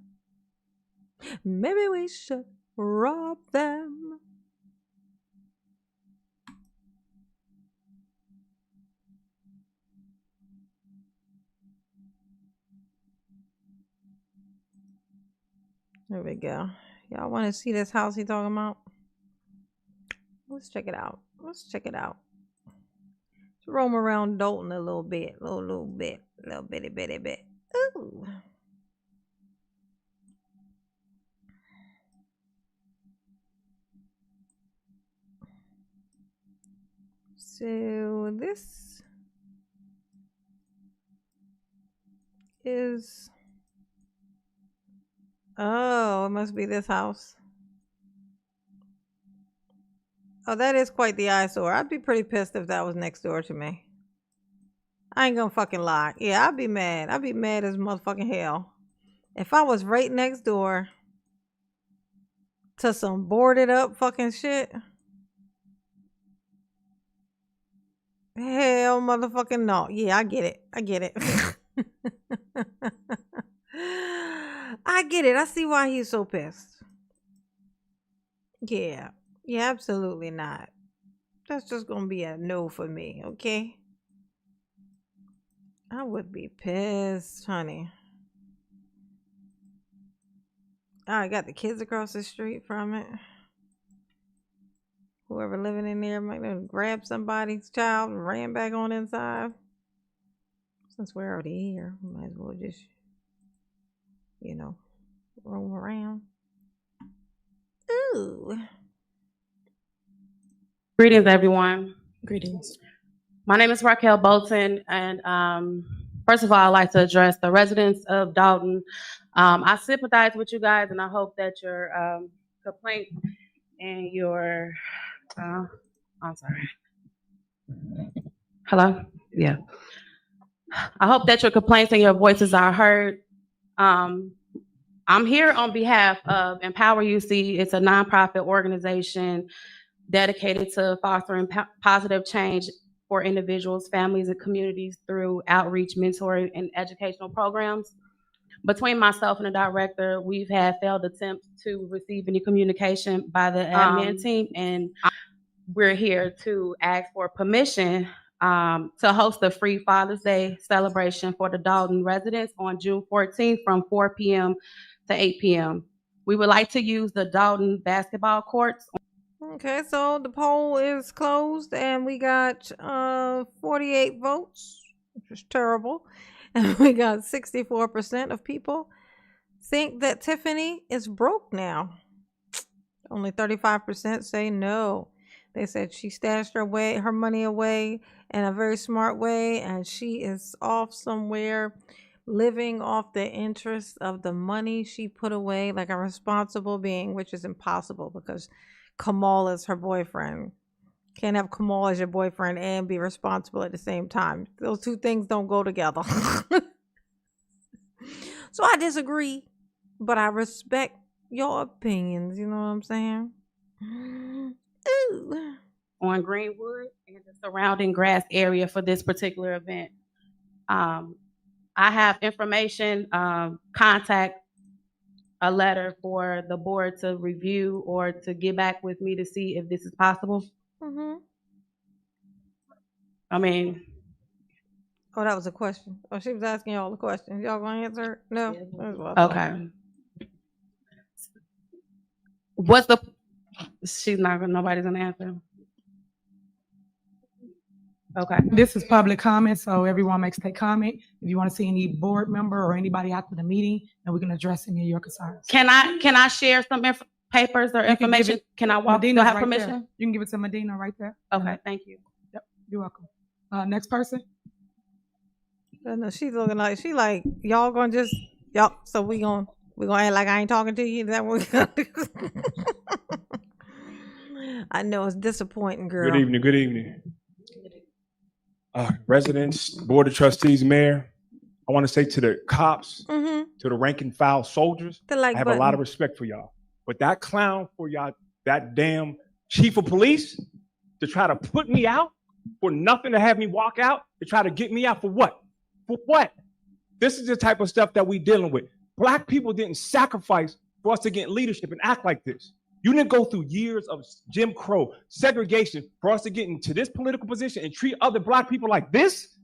maybe we should rob them. There we go. Y'all want to see this house he talking about? Let's check it out. Let's check it out. Let's roam around Dalton a little bit. Little bit. Little bitty bit. Ooh. So this is... Oh, it must be this house. Oh, that is quite the eyesore. I'd be pretty pissed if that was next door to me. I ain't gonna fucking lie. Yeah, I'd be mad. I'd be mad as motherfucking hell. If I was right next door to some boarded up fucking shit. Hell motherfucking no. Yeah, I get it. I get it. I get it. I see why he's so pissed. Yeah. Yeah, absolutely not. That's just gonna be a no for me, okay? I would be pissed, honey. I got the kids across the street from it. Whoever living in there might have grabbed somebody's child and ran back on inside. Since we're already here, we might as well just, you know, roam around. Ooh. Greetings, everyone. Greetings. My name is Raquel Bolton, and first of all, I'd like to address the residents of Dalton. I sympathize with you guys, and I hope that your complaint and your I'm sorry. Hello? Yeah. I hope that your complaints and your voices are heard. I'm here on behalf of Empower UC. It's a nonprofit organization dedicated to fostering positive change for individuals, families, and communities through outreach, mentoring, and educational programs. Between myself and the director, we've had failed attempts to receive any communication by the admin team, and we're here to ask for permission to host a free Father's Day celebration for the Dalton residents on June 14th from 4 p.m. to 8 p.m. We would like to use the Dalton basketball courts. Okay, so the poll is closed and we got 48 votes, which is terrible. And we got 64% of people think that Tiffany is broke now. Only 35% say no. They said she stashed her money away in a very smart way, and she is off somewhere living off the interest of the money she put away like a responsible being, which is impossible because Kamal is her boyfriend. Can't have Kamal as your boyfriend and be responsible at the same time. Those two things don't go together. So I disagree, but I respect your opinions. You know what I'm saying? Ooh. On Greenwood and the surrounding grass area for this particular event. I have information, contact a letter for the board to review or to get back with me to see if this is possible? Mm-hmm. I mean, Oh, that was a question. Oh, she was asking y'all a question. Y'all gonna answer her? No. That's what I thought. okay. What's the? She's not gonna. Nobody's gonna answer. Okay. This is public comment, so everyone makes their comment. If you want to see any board member or anybody after the meeting, then we can address any of your concerns. Can I share some papers or information? Can I walk? Do I have permission? There. You can give it to Medina right there. Okay, thank you. Yep, you're welcome. Next person. No, she's looking like y'all gonna just So we gonna act like I ain't talking to you. Is that what we gonna do? I know it's disappointing, girl. Good evening. Good evening. Residents, Board of Trustees, Mayor, I want to say to the cops, to the rank and file soldiers, I have a lot of respect for y'all. But that clown for y'all, that damn chief of police, to try to put me out for nothing, to have me walk out, to try to get me out for what? For what? This is the type of stuff that we dealing with. Black people didn't sacrifice for us to get leadership and act like this. You didn't go through years of Jim Crow, segregation for us to get into this political position and treat other Black people like this.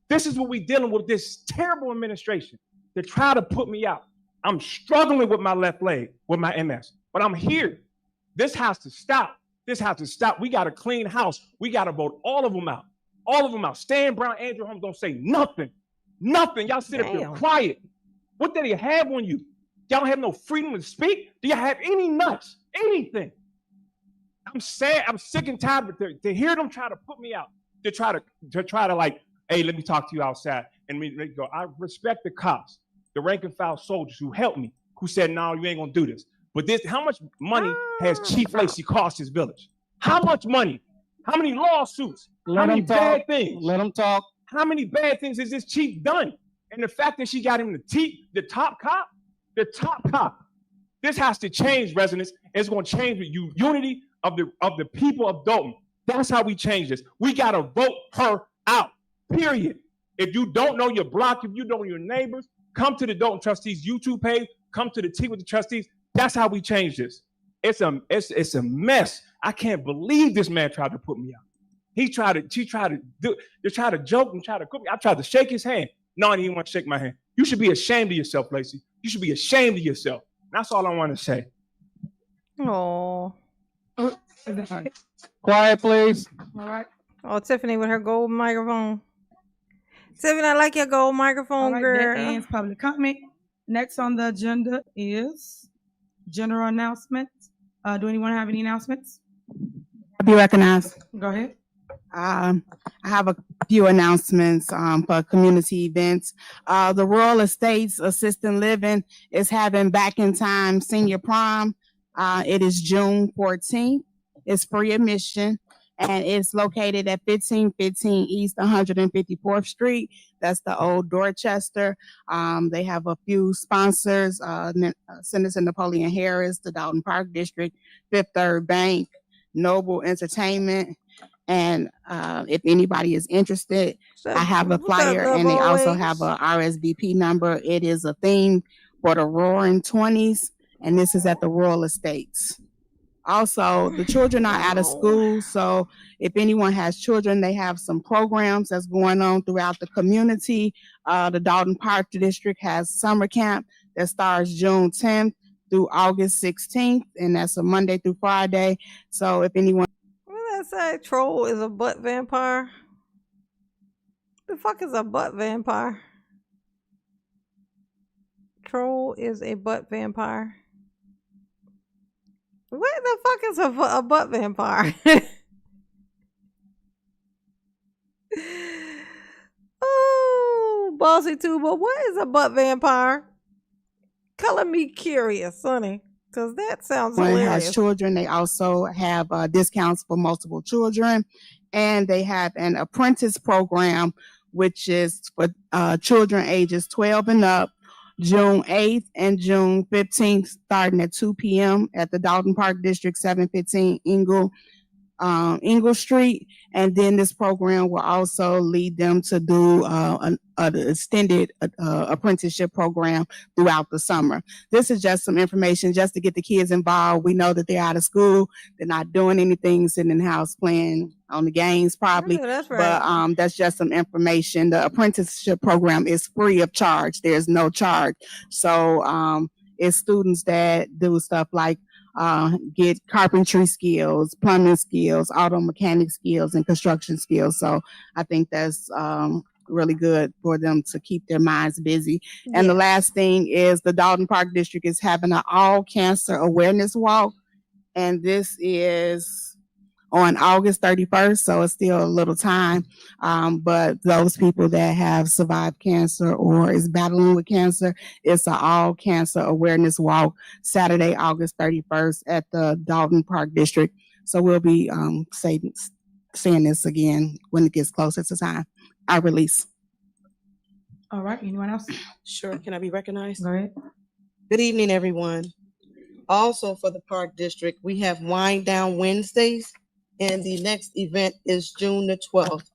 This is what we dealing with, this terrible administration. They try to put me out. I'm struggling with my left leg, with my MS, but I'm here. This has to stop. This has to stop. We got a clean house. We got to vote all of them out. All of them out. Stan Brown, Andrew Holmes don't say nothing. Nothing. Y'all sit up here quiet. What do they have on you? Y'all don't have no freedom to speak? Do y'all have any nuts? Anything? I'm sad. I'm sick and tired to hear them try to put me out. To try to like, hey, let me talk to you outside. And me go. I respect the cops, the rank and file soldiers who helped me, who said, no, you ain't gonna do this. But how much money has Chief Lacey cost his village? How much money? How many lawsuits? How many bad things? Let them talk. How many bad things has this chief done? And the fact that she got him the top cop, this has to change, residents. It's going to change with unity of the people of Dalton. That's how we change this. We got to vote her out, period. If you don't know your block, if you don't know your neighbors, come to the Dalton Trustees YouTube page, come to the Tea with the Trustees. That's how we change this. It's a mess. I can't believe this man tried to put me out. She tried to joke and try to cook me. I tried to shake his hand. No, I didn't want to shake my hand. You should be ashamed of yourself, Lacey. You should be ashamed of yourself. That's all I want to say. Oh. Quiet, please. All right. Oh, Tiffany with her gold microphone. Tiffany, I like your gold microphone, girl. That ends public comment. Next on the agenda is general announcements. Do anyone have any announcements? I'll be recognized. Go ahead. I have a few announcements for community events. The Rural Estates Assisted Living is having Back in Time Senior Prom. It is June 14th. It's free admission, and it's located at 1515 East 154th Street. That's the old Dorchester. They have a few sponsors, Senator Napoleon Harris, the Dalton Park District, Fifth Third Bank, Noble Entertainment. And if anybody is interested, I have a flyer, and they also have a RSVP number. It is a theme for the Roaring 20s, and this is at the Rural Estates. Also, the children are out of school, so if anyone has children, they have some programs that's going on throughout the community. The Dalton Park District has summer camp that starts June 10th through August 16th, and that's a Monday through Friday. So if anyone... Say troll is a butt vampire. The fuck is a butt vampire? Troll is a butt vampire. What the fuck is a butt vampire? Oh, bossy tuba. What is a butt vampire? Color me curious, Sonny. Because that sounds hilarious. Has children. They also have discounts for multiple children. And they have an apprentice program, which is for children ages 12 and up, June 8th and June 15th, starting at 2 p.m. at the Dalton Park District, 715 Ingle English Street. And then this program will also lead them to do an extended apprenticeship program throughout the summer. This is just some information just to get the kids involved. We know that they're out of school. They're not doing anything, sitting in the house playing on the games probably. Yeah, that's right. But that's just some information. The apprenticeship program is free of charge. There's no charge. So it's students that do stuff like get carpentry skills, plumbing skills, auto mechanic skills, and construction skills. So I think that's really good for them to keep their minds busy. And the last thing is the Dalton Park District is having an all cancer awareness walk. And this is on August 31st, so it's still a little time. But those people that have survived cancer or is battling with cancer, it's an all cancer awareness walk Saturday, August 31st at the Dalton Park District. So we'll be saying this again when it gets closer to time. I release. All right, anyone else? Sure, can I be recognized? Go ahead. Good evening, everyone. Also for the Park District, we have Wind Down Wednesdays, and the next event is June the 12th,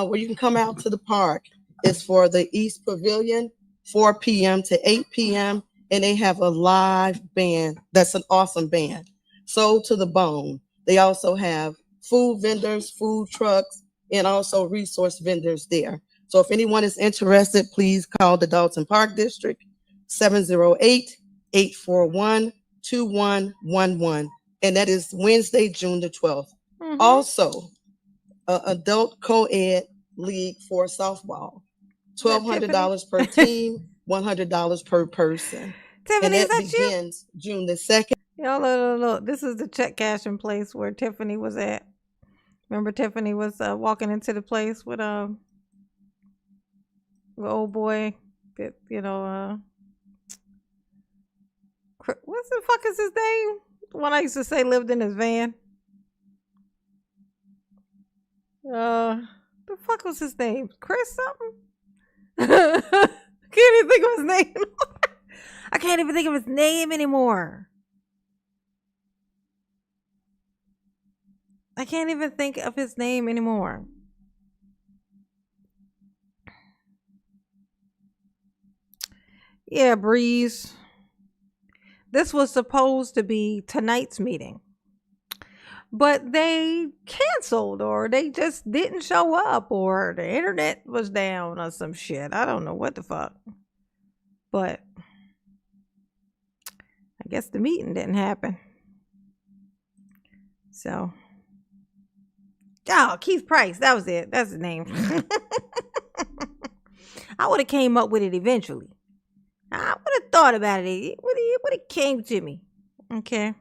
where you can come out to the park. It's for the East Pavilion, 4 p.m. to 8 p.m., and they have a live band. That's an awesome band. Soul to the Bone. They also have food vendors, food trucks, and also resource vendors there. So if anyone is interested, please call the Dalton Park District, 708-841-2111. And that is Wednesday, June the 12th. Also, adult co-ed league for softball, $1,200 per team, $100 per person. Tiffany, and is that that you? begins June the 2nd. Y'all look. This is the check cashing place where Tiffany was at. Remember Tiffany was walking into the place with old boy that, what's the fuck is his name? The one I used to say lived in his van. The fuck was his name? Chris something? Can't even think of his name. I can't even think of his name anymore. I can't even think of his name anymore. Yeah, Breeze. This was supposed to be tonight's meeting, but they canceled, or they just didn't show up, or the internet was down or some shit. I don't know what the fuck. But I guess the meeting didn't happen. So, Keith Price, that was it. That's his name. I would have came up with it eventually. I would have thought about it. It would have came to me. Okay.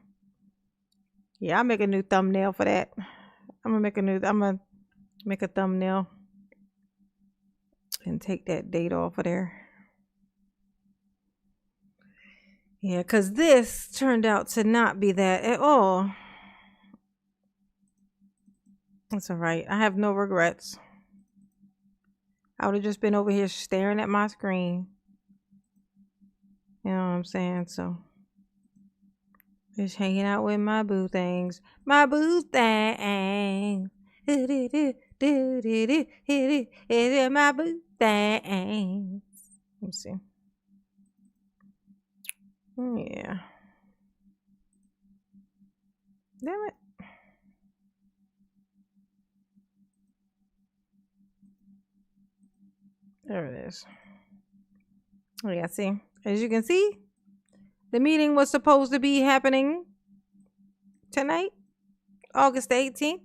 Yeah, I'll make a new thumbnail for that. I'm gonna make a thumbnail and take that date off of there. Yeah, because this turned out to not be that at all. That's all right. I have no regrets. I would have just been over here staring at my screen. You know what I'm saying? So, just hanging out with my boo things. My boo things. My boo things. Let me see. Yeah. Damn it. There it is. Oh yeah, see. As you can see, the meeting was supposed to be happening tonight, August the 18th.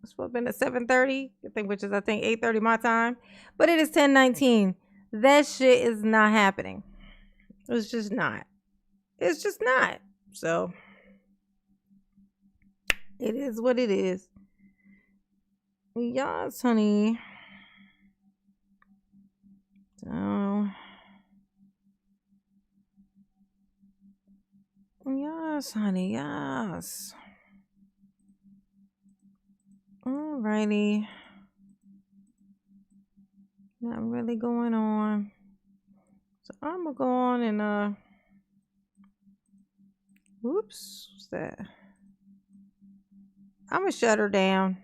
It's supposed to be at 7:30, which is 8:30 my time. But it is 10:19. That shit is not happening. It's just not. It's just not. So it is what it is. Yes, honey. So yes, honey, yes. Alrighty. Not really going on. So I'm gonna go on and whoops, what's that? I'm gonna shut her down.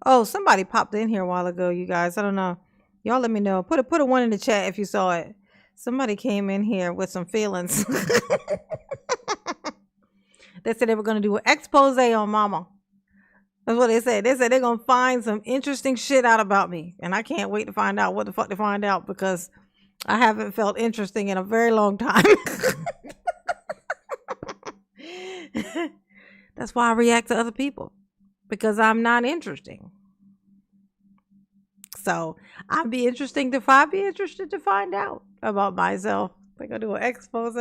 Oh, somebody popped in here a while ago, you guys. I don't know. Y'all let me know. Put a one in the chat if you saw it. Somebody came in here with some feelings. They said they were gonna do an expose on Mama. That's what they said. They said they're gonna find some interesting shit out about me. And I can't wait to find out what the fuck to find out, because I haven't felt interesting in a very long time. That's why I react to other people, because I'm not interesting. So I'd be interested to find out about myself. They're gonna do an expose.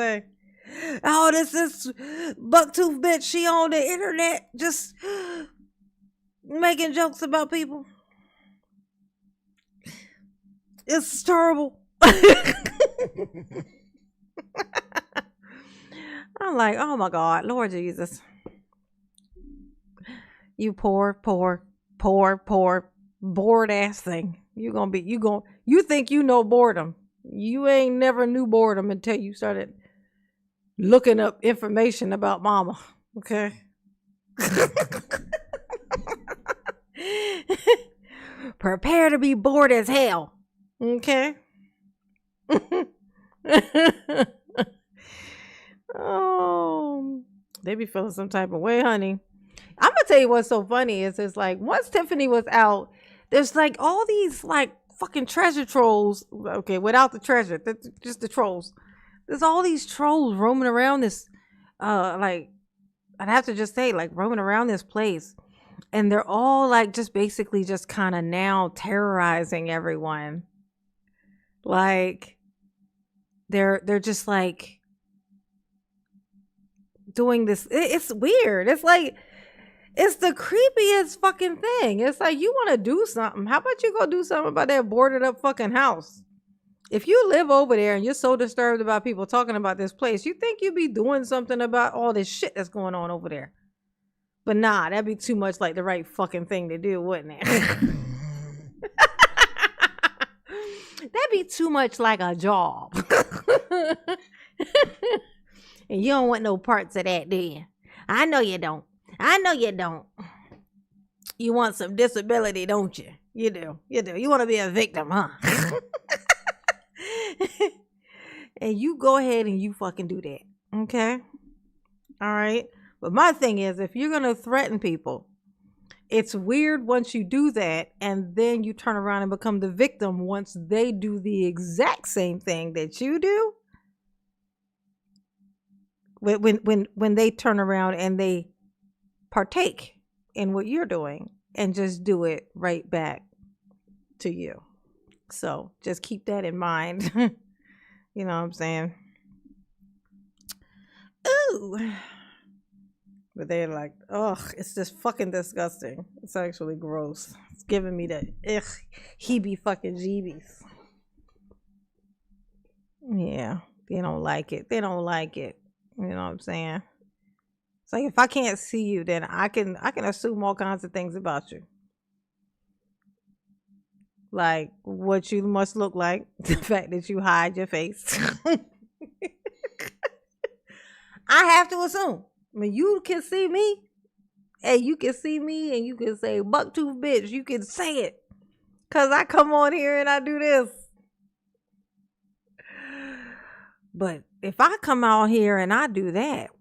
Oh, this is bucktooth bitch. She on the internet just making jokes about people. It's terrible. I'm like, oh my God, Lord Jesus. You poor, bored ass thing. You think you know boredom. You ain't never knew boredom until you started looking up information about Mama. Okay. Prepare to be bored as hell. Okay. Oh, they be feeling some type of way, honey. I'm gonna tell you what's so funny is it's like once Tiffany was out, there's like all these like fucking treasure trolls. Okay, without the treasure, just the trolls. There's all these trolls roaming around this, like I'd have to just say like roaming around this place, and they're all like just basically just kind of now terrorizing everyone. Like they're just like doing this. It's weird. It's like it's the creepiest fucking thing. It's like you want to do something. How about you go do something about that boarded up fucking house? If you live over there and you're so disturbed about people talking about this place, you think you'd be doing something about all this shit that's going on over there. But nah, that'd be too much like the right fucking thing to do, wouldn't it? That'd be too much like a job. And you don't want no parts of that, do you? I know you don't. I know you don't. You want some disability, don't you? You do. You do. You want to be a victim, huh? And you go ahead and you fucking do that. Okay? All right? But my thing is, if you're going to threaten people, it's weird once you do that and then you turn around and become the victim once they do the exact same thing that you do. When they turn around and they partake in what you're doing and just do it right back to you. So just keep that in mind. You know what I'm saying? Ooh. But they're like, ugh, it's just fucking disgusting. It's actually gross. It's giving me the heebie fucking jeebies. Yeah, they don't like it. They don't like it. You know what I'm saying? It's like if I can't see you, then I can assume all kinds of things about you. Like what you must look like, the fact that you hide your face. I have to assume. I mean, you can see me, and you can see me, and you can say bucktooth bitch. You can say it, cause I come on here and I do this. But if I come out here and I do that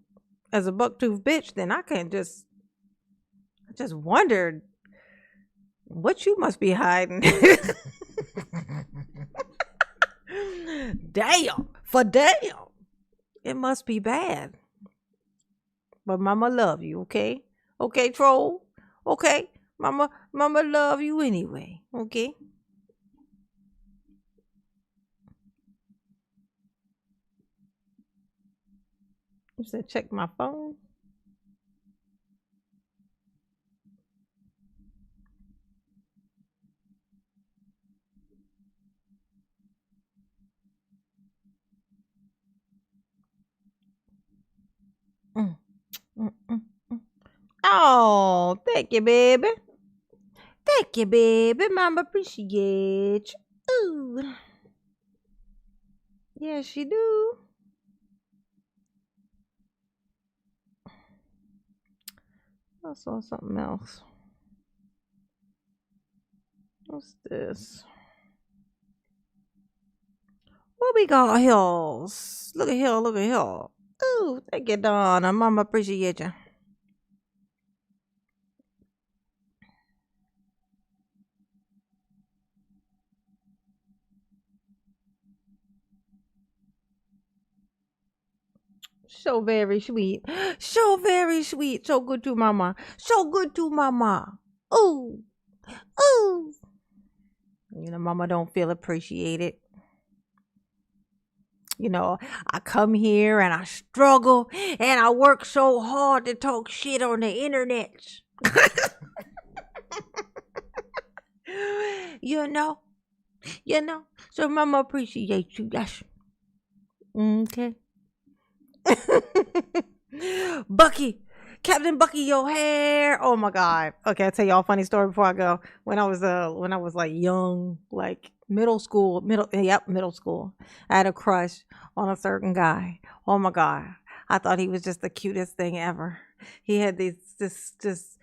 as a bucktooth bitch, then I just wondered what you must be hiding. Damn, it must be bad. But Mama love you, okay? Okay, troll. Okay, Mama love you anyway, okay? You said check my phone. Oh, thank you, baby. Thank you, baby. Mama appreciate you. Ooh. Yes, she do. I saw something else. What's this? What we got here? Look at here, look at here. Ooh, thank you, Donna. Mama appreciate you. So very sweet. So very sweet. So good to mama. So good to mama. Ooh. Ooh. You know, mama don't feel appreciated. You know, I come here and I struggle and I work so hard to talk shit on the internet. You know. So mama appreciates you. Yes. Okay. Bucky, Captain Bucky, your hair. Oh my God. Okay, I'll tell y'all a funny story before I go. When I was like young, like middle school, middle school, I had a crush on a certain guy. Oh my God. I thought he was just the cutest thing ever. He had this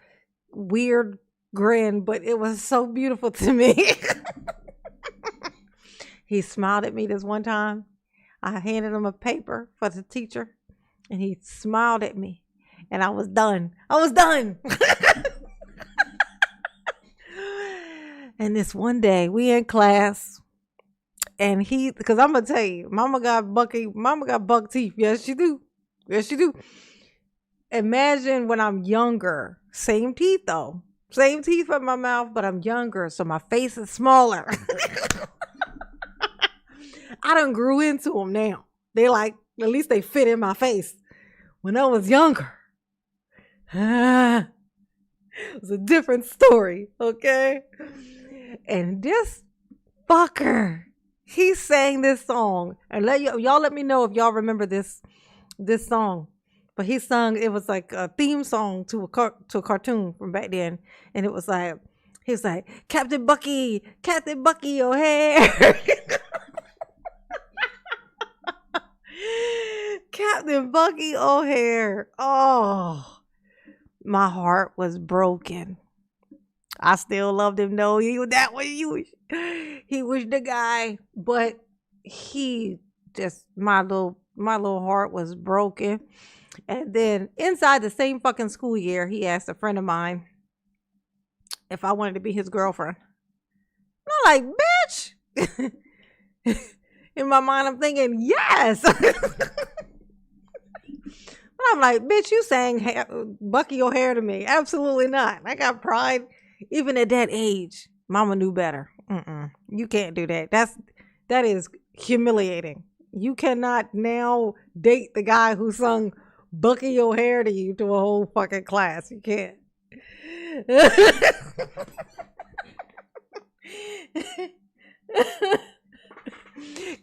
weird grin, but it was so beautiful to me. He smiled at me this one time. I handed him a paper for the teacher, and he smiled at me, and I was done. And this one day, we in class, and because I'm gonna tell you, mama got buck teeth. Yes, she do. Imagine when I'm younger, same teeth though, same teeth in my mouth, but I'm younger, so my face is smaller. I done grew into them now. They like, at least they fit in my face. When I was younger, it was a different story, okay? And this fucker, he sang this song. And y'all let me know if y'all remember this song. But he sung, it was like a theme song to a cartoon from back then. And it was like, he was like, Captain Bucky, your hair. Captain Bucky O'Hare. Oh, my heart was broken. I still loved him though. He was that way. He was the guy, but he just my little heart was broken. And then inside the same fucking school year, he asked a friend of mine if I wanted to be his girlfriend. I'm like, bitch. In my mind, I'm thinking, yes. I'm like, bitch, you sang Bucky O'Hare to me. Absolutely not. I got pride. Even at that age, mama knew better. You can't do that. That is humiliating. You cannot now date the guy who sung Bucky O'Hare to you to a whole fucking class. You can't.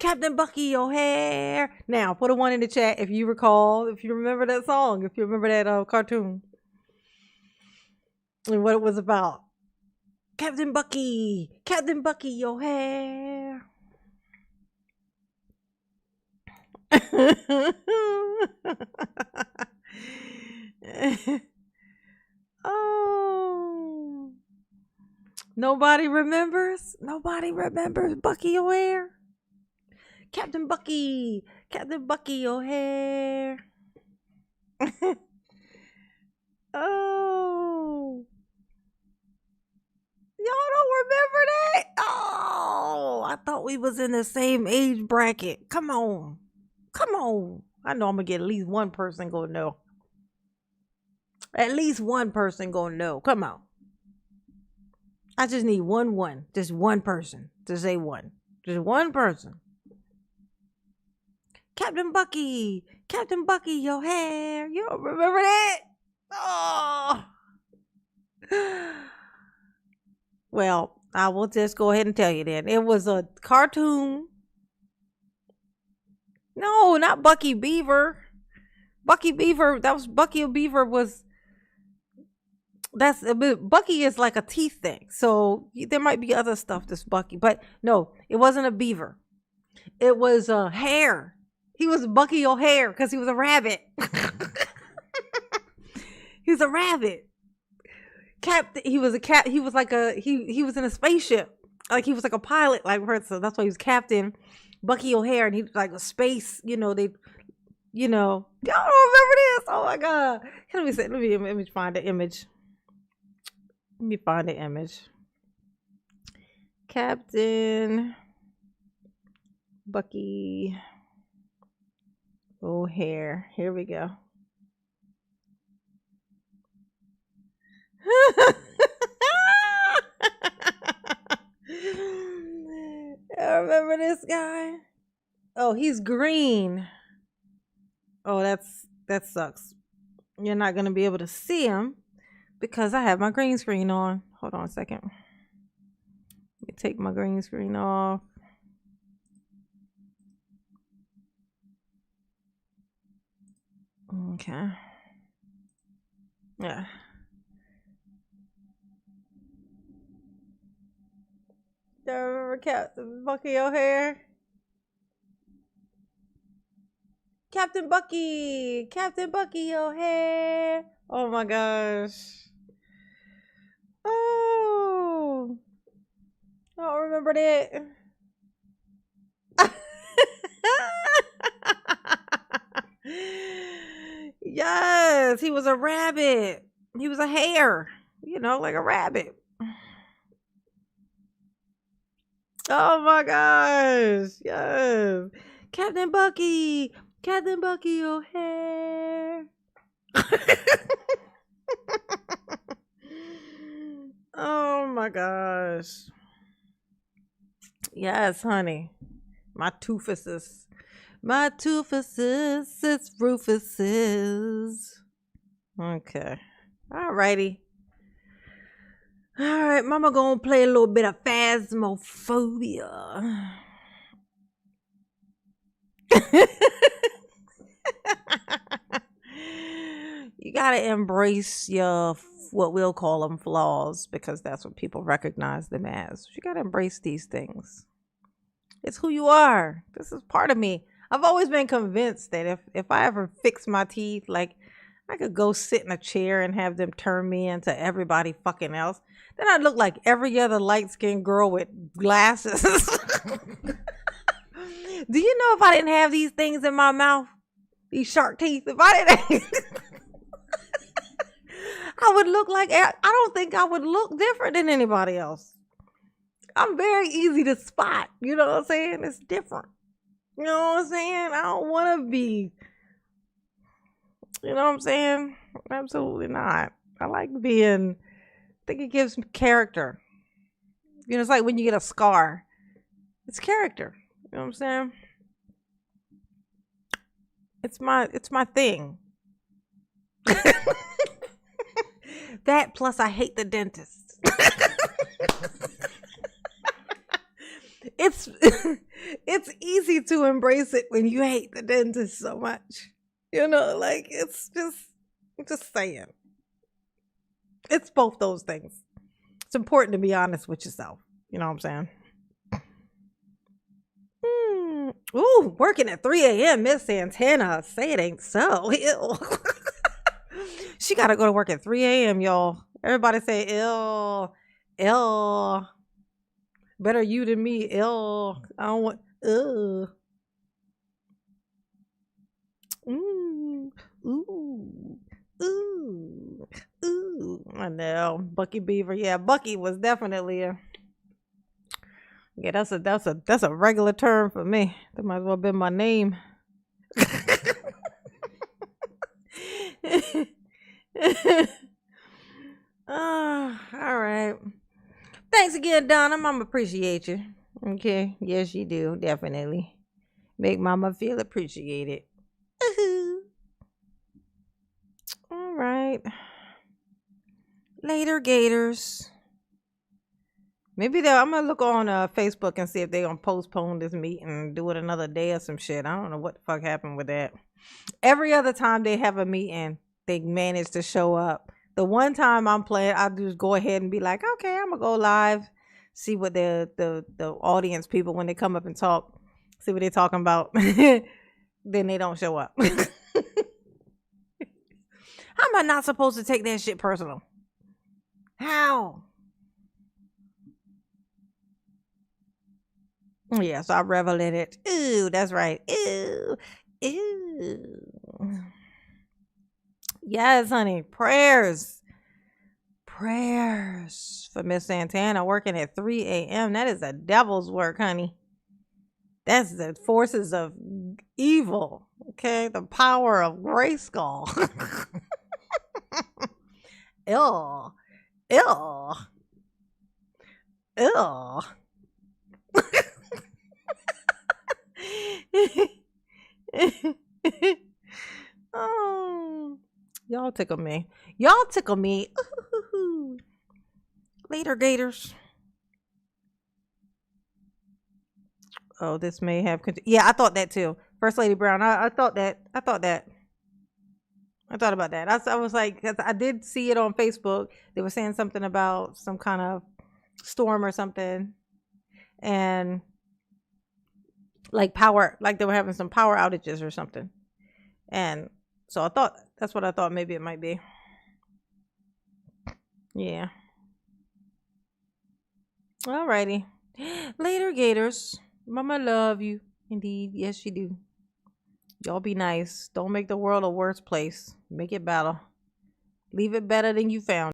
Captain Bucky O'Hare. Now, put a 1 in the chat if you recall, if you remember that song, if you remember that cartoon and what it was about. Captain Bucky O'Hare. Oh, nobody remembers Bucky O'Hare. Captain Bucky O'Hare. Oh, y'all don't remember that? Oh, I thought we was in the same age bracket. Come on. I know I'm gonna get at least one person gonna know. At least one person gonna know. Come on. I just need one. Just one person to say one. Just one person. Captain Bucky O'Hare. You don't remember that? Oh. Well, I will just go ahead and tell you then. It was a cartoon. No, not Bucky Beaver. Bucky Beaver was Bucky is like a teeth thing. So there might be other stuff that's Bucky, but no, it wasn't a beaver. It was a hare. He was Bucky O'Hare because he was a rabbit. He's a rabbit. captain. He was a cat. He was like he was in a spaceship. Like he was like a pilot, like her. So that's why he was Captain Bucky O'Hare, and he was like a space. Y'all don't remember this? Oh my god! Let me find the image. Let me find the image. Captain Bucky O'Hare. Here we go. I remember this guy. Oh, he's green. Oh, that sucks. You're not gonna be able to see him because I have my green screen on. Hold on a second. Let me take my green screen off. Okay. Yeah. Do you remember Captain Bucky O'Hare? Captain Bucky O'Hare. Oh my gosh. Oh, I don't remember that. Yes, he was a rabbit. He was a hare, like a rabbit. Oh my gosh. Yes. Captain Bucky O'Hare. Oh my gosh. Yes, honey. My toofuses, it's Rufuses. Okay. Alrighty. All right, mama gonna play a little bit of Phasmophobia. You gotta embrace your, what we'll call them, flaws, because that's what people recognize them as. You gotta embrace these things. It's who you are. This is part of me. I've always been convinced that if I ever fix my teeth, like I could go sit in a chair and have them turn me into everybody fucking else. Then I'd look like every other light-skinned girl with glasses. Do you know if I didn't have these things in my mouth, these shark teeth, if I didn't, I would look like, I don't think I would look different than anybody else. I'm very easy to spot. You know what I'm saying? It's different. You know what I'm saying? I don't want to be, you know what I'm saying? Absolutely not. I like being, I think it gives character. It's like when you get a scar. It's character. You know what I'm saying? It's my thing. That plus I hate the dentist. It's easy to embrace it when you hate the dentist so much. Like it's just saying. It's both those things. It's important to be honest with yourself. You know what I'm saying? Ooh, working at 3 a.m. Miss Santana. Say it ain't so. Ew. She got to go to work at 3 a.m., y'all. Everybody say, ill. Ill. Better you than me. Ill. I don't want, ugh. Ooh. I know. Bucky Beaver. Yeah, Bucky was definitely a, yeah, that's a regular term for me. That might as well have been my name. All right. Thanks again, Donna. Mama appreciate you. Okay. Yes, you do. Definitely. Make mama feel appreciated. All right. Later, Gators. Maybe I'm going to look on Facebook and see if they're going to postpone this meeting and do it another day or some shit. I don't know what the fuck happened with that. Every other time they have a meeting, they manage to show up. The one time I'm playing, I just go ahead and be like, okay, I'm going to go live, see what the audience people, when they come up and talk, see what they're talking about. Then they don't show up. How am I not supposed to take that shit personal? How? Yeah, so I revel in it. Ooh, that's right. Ooh, ooh. Yes, honey. Prayers. Prayers for Miss Santana working at 3 a.m. That is a devil's work, honey. That's the forces of evil. Okay, the power of Grayskull. Ew. Ew. Ew. Oh, y'all tickle me. Y'all tickle me. Ooh. Later, Gators. Oh, this may have. Yeah, I thought that too. First Lady Brown. I thought that. I thought about that. I was like, because I did see it on Facebook. They were saying something about some kind of storm or something, and like power, like they were having some power outages or something. And so I thought that's what I thought maybe it might be. Yeah. Alrighty. Later, Gators. Mama love you. Indeed. Yes, she do. Y'all be nice. Don't make the world a worse place. Make it better. Leave it better than you found.